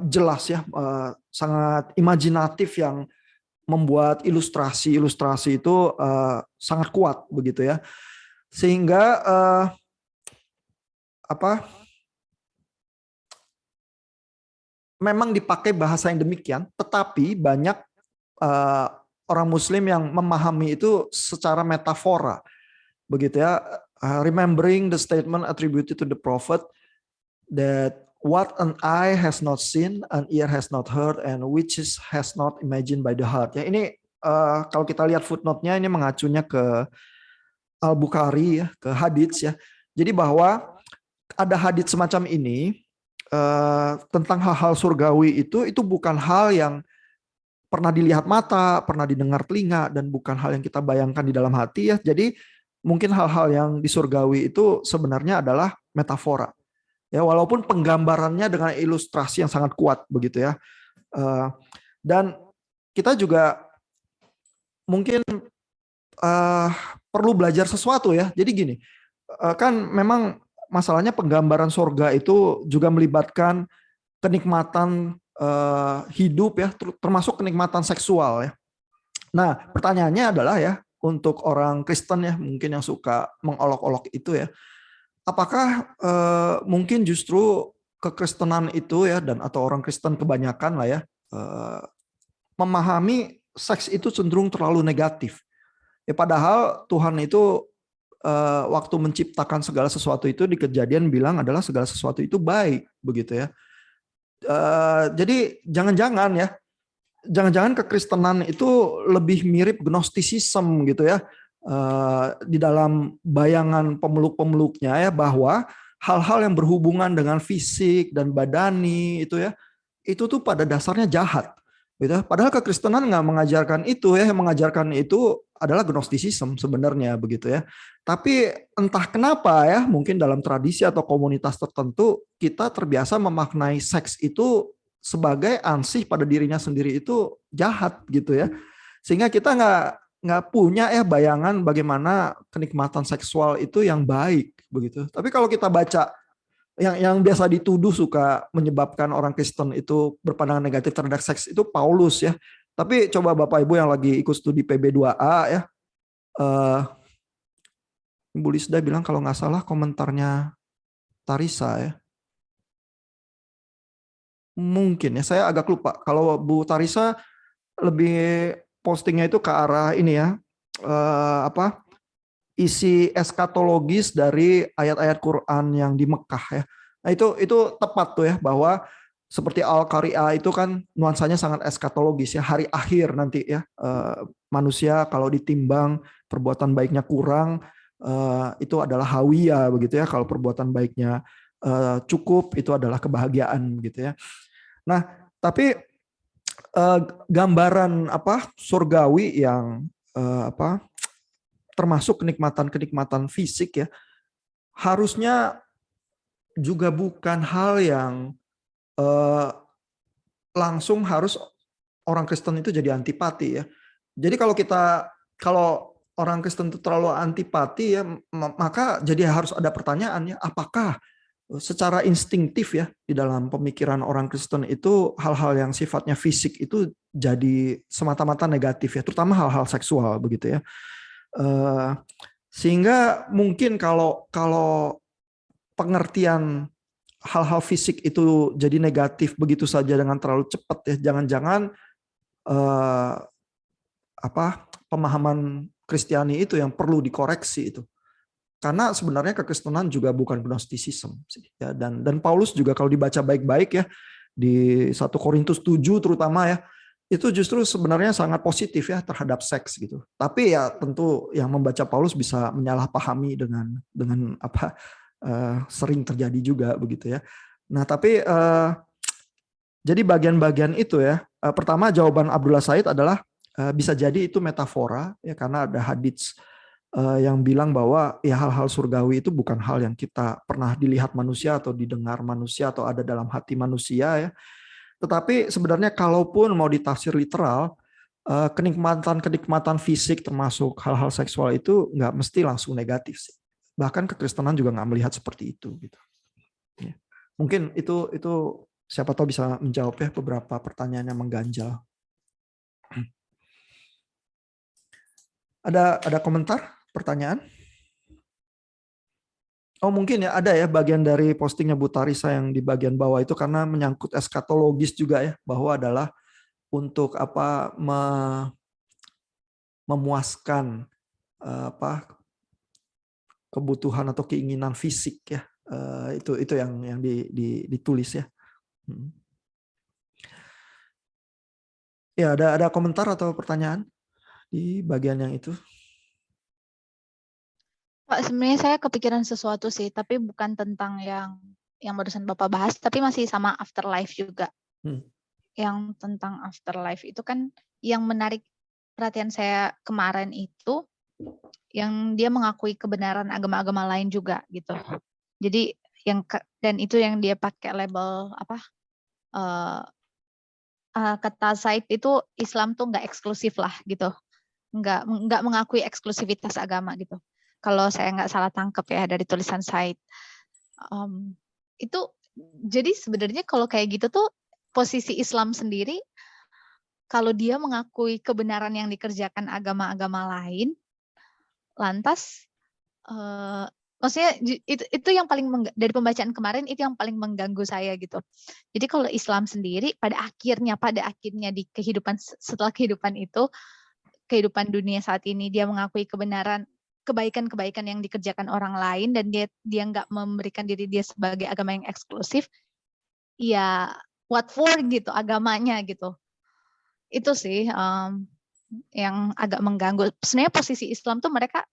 jelas ya, sangat imajinatif yang membuat ilustrasi itu sangat kuat begitu ya, sehingga memang dipakai bahasa yang demikian, tetapi banyak orang Muslim yang memahami itu secara metafora begitu ya. Remembering the statement attributed to the Prophet that what an eye has not seen, an ear has not heard, and which has not imagined by the heart. Ya ini kalau kita lihat footnote-nya ini mengacunya ke Al-Bukhari ya, ke hadits ya. Jadi bahwa ada hadits semacam ini tentang hal-hal surgawi itu bukan hal yang pernah dilihat mata, pernah didengar telinga, dan bukan hal yang kita bayangkan di dalam hati ya. Jadi mungkin hal-hal yang di surgawi itu sebenarnya adalah metafora. Ya, walaupun penggambarannya dengan ilustrasi yang sangat kuat begitu ya. Dan kita juga mungkin perlu belajar sesuatu ya. Jadi gini, kan memang masalahnya penggambaran surga itu juga melibatkan kenikmatan hidup ya, termasuk kenikmatan seksual ya. Nah, pertanyaannya adalah ya, untuk orang Kristen ya, mungkin yang suka mengolok-olok itu ya, apakah mungkin justru kekristenan itu ya, dan atau orang Kristen kebanyakan lah ya, memahami seks itu cenderung terlalu negatif. Ya, padahal Tuhan itu waktu menciptakan segala sesuatu itu di Kejadian bilang adalah segala sesuatu itu baik begitu ya. Jadi jangan-jangan kekristenan itu lebih mirip gnostisism gitu ya, di dalam bayangan pemeluk-pemeluknya ya, bahwa hal-hal yang berhubungan dengan fisik dan badani itu ya, itu tuh pada dasarnya jahat gitu. Padahal kekristenan nggak mengajarkan itu ya, yang mengajarkan itu adalah gnostisism sebenarnya begitu ya. Tapi entah kenapa ya, mungkin dalam tradisi atau komunitas tertentu kita terbiasa memaknai seks itu sebagai ansih pada dirinya sendiri itu jahat gitu ya. Sehingga kita nggak punya ya bayangan bagaimana kenikmatan seksual itu yang baik begitu. Tapi kalau kita baca yang biasa dituduh suka menyebabkan orang Kristen itu berpandangan negatif terhadap seks itu Paulus ya. Tapi coba Bapak Ibu yang lagi ikut studi PB2A ya, Ibu Lisda bilang kalau nggak salah komentarnya Tarisa ya. mungkin ya, saya agak lupa. Kalau Bu Tarisa lebih postingnya itu ke arah ini ya, apa, isi eskatologis dari ayat-ayat Quran yang di Mekah ya. Nah itu tepat tuh ya, bahwa seperti Al-Qari'ah itu kan nuansanya sangat eskatologis ya, hari akhir nanti ya, manusia kalau ditimbang perbuatan baiknya kurang, itu adalah hawiyah begitu ya, kalau perbuatan baiknya cukup, itu adalah kebahagiaan gitu ya. Nah, tapi gambaran apa surgawi yang apa termasuk kenikmatan-kenikmatan fisik ya, harusnya juga bukan hal yang langsung harus orang Kristen itu jadi antipati ya. Jadi kalau orang Kristen itu terlalu antipati ya, maka jadi harus ada pertanyaan ya, apakah secara instinktif ya di dalam pemikiran orang Kristen itu hal-hal yang sifatnya fisik itu jadi semata-mata negatif ya, terutama hal-hal seksual begitu ya. Sehingga mungkin kalau pengertian hal-hal fisik itu jadi negatif begitu saja dengan terlalu cepat ya, jangan-jangan pemahaman Kristiani itu yang perlu dikoreksi itu. Karena sebenarnya kekristenan juga bukan gnostisisme sih ya, dan Paulus juga kalau dibaca baik-baik ya di 1 Korintus 7 terutama ya, itu justru sebenarnya sangat positif ya terhadap seks gitu. Tapi ya tentu yang membaca Paulus bisa menyalahpahami dengan apa sering terjadi juga begitu ya. Nah, tapi jadi bagian-bagian itu ya, pertama jawaban Abdullah Said adalah bisa jadi itu metafora ya, karena ada hadits yang bilang bahwa ya hal-hal surgawi itu bukan hal yang kita pernah dilihat manusia atau didengar manusia atau ada dalam hati manusia ya. Tetapi sebenarnya kalaupun mau ditafsir literal, kenikmatan-kenikmatan fisik termasuk hal-hal seksual itu nggak mesti langsung negatif sih. Bahkan kekristenan juga nggak melihat seperti itu gitu. Ya. Mungkin itu siapa tahu bisa menjawab ya beberapa pertanyaan yang mengganjal. Ada komentar? Pertanyaan? Oh mungkin ya ada ya bagian dari postingnya Bu Tarisa yang di bagian bawah itu karena menyangkut eskatologis juga ya, bahwa adalah untuk apa memuaskan apa kebutuhan atau keinginan fisik ya, itu yang ditulis ya. Ya ada komentar atau pertanyaan di bagian yang itu? Pak, sebenarnya saya kepikiran sesuatu sih, tapi bukan tentang yang barusan Bapak bahas, tapi masih sama afterlife juga. Yang tentang afterlife itu kan yang menarik perhatian saya kemarin itu, yang dia mengakui kebenaran agama-agama lain juga gitu. Jadi dan itu yang dia pakai label apa? Kata Said itu Islam tuh nggak eksklusif lah gitu, nggak mengakui eksklusivitas agama gitu. Kalau saya nggak salah tangkap ya dari tulisan Said. Itu jadi sebenarnya kalau kayak gitu tuh posisi Islam sendiri, kalau dia mengakui kebenaran yang dikerjakan agama-agama lain, lantas maksudnya itu yang paling dari pembacaan kemarin itu yang paling mengganggu saya gitu. Jadi kalau Islam sendiri pada akhirnya di kehidupan setelah kehidupan itu, kehidupan dunia saat ini dia mengakui kebenaran kebaikan-kebaikan yang dikerjakan orang lain dan dia nggak memberikan diri dia sebagai agama yang eksklusif, ya what for gitu agamanya gitu. Itu sih yang agak mengganggu. Sebenarnya posisi Islam tuh mereka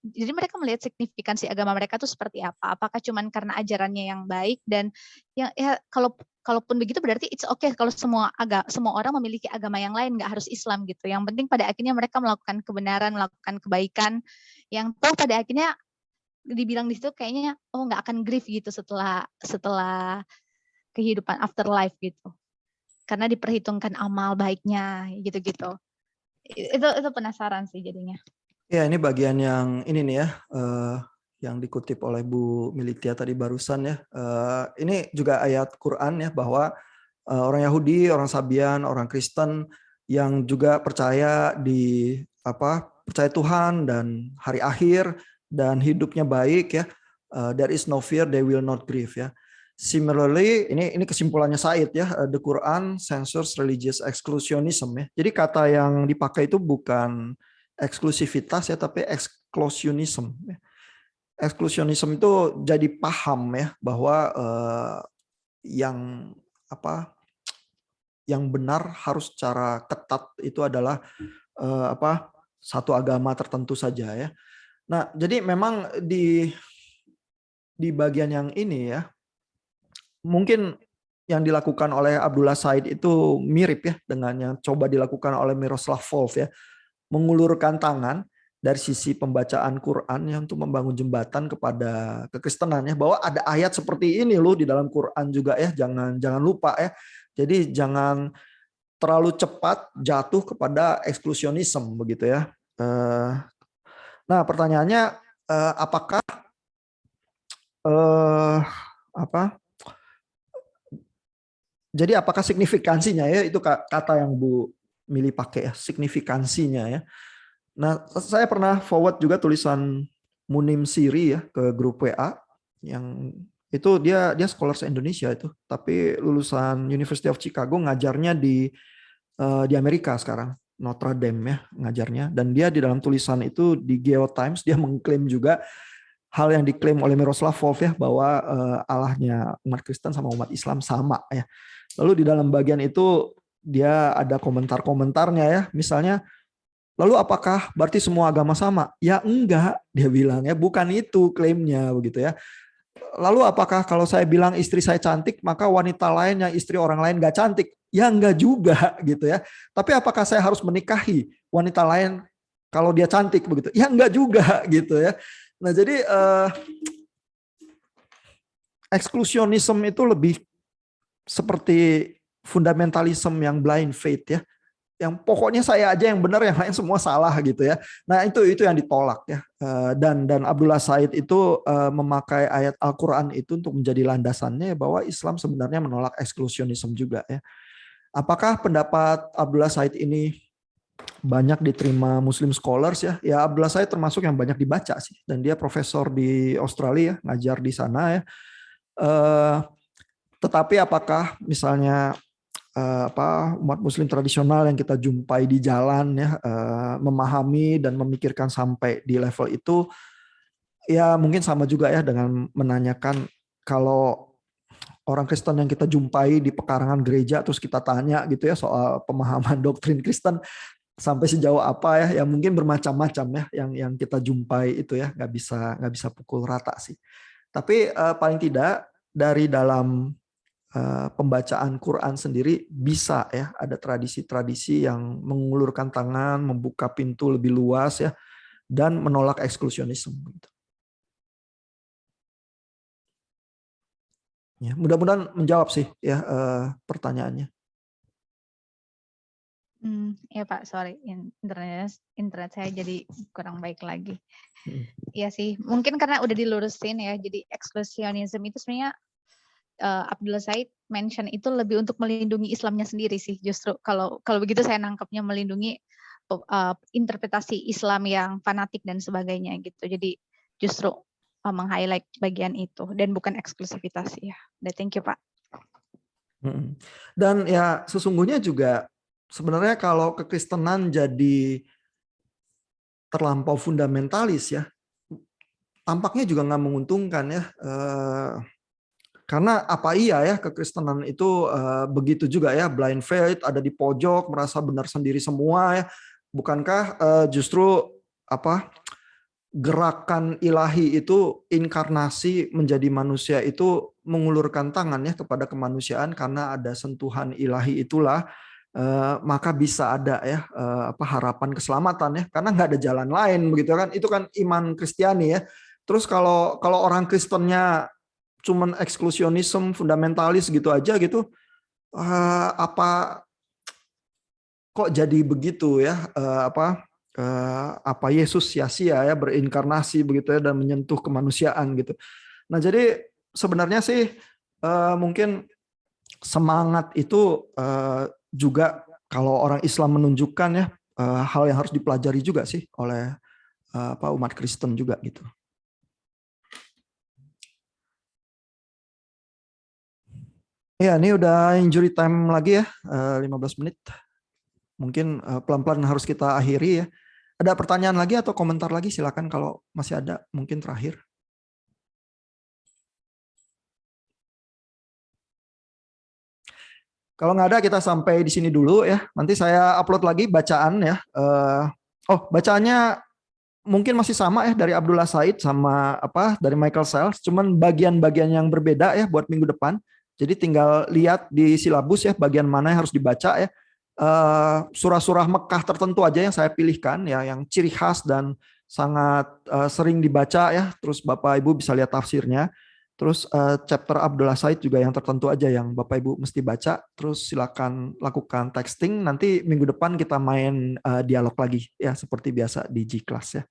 melihat signifikansi agama mereka tuh seperti apa? Apakah cuman karena ajarannya yang baik dan ya kalaupun begitu berarti it's okay kalau semua orang memiliki agama yang lain, nggak harus Islam gitu. Yang penting pada akhirnya mereka melakukan kebenaran, melakukan kebaikan yang toh pada akhirnya dibilang di situ kayaknya nggak akan grief gitu setelah kehidupan afterlife gitu. Karena diperhitungkan amal baiknya gitu-gitu. Itu penasaran sih jadinya. Ya ini bagian yang ini nih ya, yang dikutip oleh Bu Militia tadi barusan ya. Ini juga ayat Quran ya, bahwa orang Yahudi, orang Sabian, orang Kristen yang juga percaya percaya Tuhan dan hari akhir dan hidupnya baik ya. There is no fear, they will not grieve ya. Similarly, ini kesimpulannya Said ya, the Quran censors religious exclusionism ya. Jadi kata yang dipakai itu bukan eksklusivitas ya, tapi exclusionism. Exclusionism itu jadi paham ya bahwa yang apa yang benar harus secara ketat itu adalah satu agama tertentu saja ya. Nah, jadi memang di bagian yang ini ya, mungkin yang dilakukan oleh Abdullah Said itu mirip ya dengan yang coba dilakukan oleh Miroslav Volf ya, mengulurkan tangan dari sisi pembacaan Quran yang untuk membangun jembatan kepada kekristenan ya, bahwa ada ayat seperti ini loh di dalam Quran juga ya, jangan lupa ya. Jadi jangan terlalu cepat jatuh kepada eksklusionisme begitu ya. Nah, pertanyaannya apakah jadi apakah signifikansinya ya, itu kata yang Bu Mili pakai ya, signifikansinya ya. Nah, saya pernah forward juga tulisan Munim Siri ya ke grup WA yang itu dia scholars Indonesia itu, tapi lulusan University of Chicago, ngajarnya di Amerika sekarang, Notre Dame ya ngajarnya, dan dia di dalam tulisan itu di GeoTimes dia mengklaim juga hal yang diklaim oleh Miroslav Volf ya, bahwa Allahnya umat Kristen sama umat Islam sama ya. Lalu di dalam bagian itu dia ada komentar-komentarnya ya, misalnya, lalu apakah berarti semua agama sama? Ya enggak, dia bilang ya, bukan itu klaimnya begitu ya. Lalu apakah kalau saya bilang istri saya cantik, maka wanita lain yang istri orang lain gak cantik? Ya enggak juga gitu ya. Tapi apakah saya harus menikahi wanita lain kalau dia cantik begitu? Ya enggak juga gitu ya. Nah, jadi eksklusionisme itu lebih seperti fundamentalisme yang blind faith ya, yang pokoknya saya aja yang benar, yang lain semua salah gitu ya. Nah, itu yang ditolak ya. Dan Abdullah Said itu memakai ayat Al-Qur'an itu untuk menjadi landasannya bahwa Islam sebenarnya menolak eksklusionisme juga ya. Apakah pendapat Abdullah Said ini banyak diterima Muslim scholars ya? Ya, Abdullah Said termasuk yang banyak dibaca sih, dan dia profesor di Australia, ngajar di sana ya. Tetapi apakah misalnya umat Muslim tradisional yang kita jumpai di jalan ya memahami dan memikirkan sampai di level itu? Ya mungkin sama juga ya dengan menanyakan kalau orang Kristen yang kita jumpai di pekarangan gereja terus kita tanya gitu ya soal pemahaman doktrin Kristen sampai sejauh apa ya, yang mungkin bermacam-macam ya yang kita jumpai itu ya, nggak bisa pukul rata sih. Tapi paling tidak dari dalam pembacaan Quran sendiri bisa ya ada tradisi-tradisi yang mengulurkan tangan, membuka pintu lebih luas ya, dan menolak eksklusionisme. Ya, mudah-mudahan menjawab sih ya pertanyaannya. Ya Pak, sorry, internet saya jadi kurang baik lagi. Iya sih, mungkin karena udah dilurusin ya, jadi eksklusionisme itu sebenarnya Abdullah Said mention itu lebih untuk melindungi Islamnya sendiri sih, justru kalau begitu saya nangkapnya melindungi interpretasi Islam yang fanatik dan sebagainya gitu. Jadi justru meng-highlight bagian itu dan bukan eksklusivitas ya. Thank you Pak. Dan ya sesungguhnya juga sebenarnya kalau kekristenan jadi terlampau fundamentalis ya, tampaknya juga nggak menguntungkan ya. Karena apa iya ya kekristenan itu begitu juga ya, blind faith, ada di pojok, merasa benar sendiri semua ya. Bukankah justru gerakan ilahi itu, inkarnasi menjadi manusia itu mengulurkan tangan ya kepada kemanusiaan, karena ada sentuhan ilahi itulah maka bisa ada ya harapan keselamatan ya, karena nggak ada jalan lain begitu kan. Itu kan iman Kristiani ya. Terus kalau orang Kristennya cuman eksklusionisme, fundamentalis gitu aja gitu, kok jadi begitu ya, apa Yesus sia-sia ya berinkarnasi begitu ya dan menyentuh kemanusiaan gitu. Nah, jadi sebenarnya sih mungkin semangat itu juga kalau orang Islam menunjukkan ya hal yang harus dipelajari juga sih oleh umat Kristen juga gitu. Ya, ini udah injury time lagi ya, 15 menit. Mungkin pelan-pelan harus kita akhiri ya. Ada pertanyaan lagi atau komentar lagi? Silakan kalau masih ada, mungkin terakhir. Kalau nggak ada, kita sampai di sini dulu ya. Nanti saya upload lagi bacaan ya. Bacaannya mungkin masih sama ya dari Abdullah Said sama apa dari Michael Sells, cuman bagian-bagian yang berbeda ya buat minggu depan. Jadi tinggal lihat di silabus ya bagian mana yang harus dibaca ya. Surah-surah Mekah tertentu aja yang saya pilihkan ya, yang ciri khas dan sangat sering dibaca ya. Terus Bapak Ibu bisa lihat tafsirnya. Terus chapter Abdullah Said juga yang tertentu aja yang Bapak Ibu mesti baca. Terus silakan lakukan texting. Nanti minggu depan kita main dialog lagi ya seperti biasa di G-Class ya.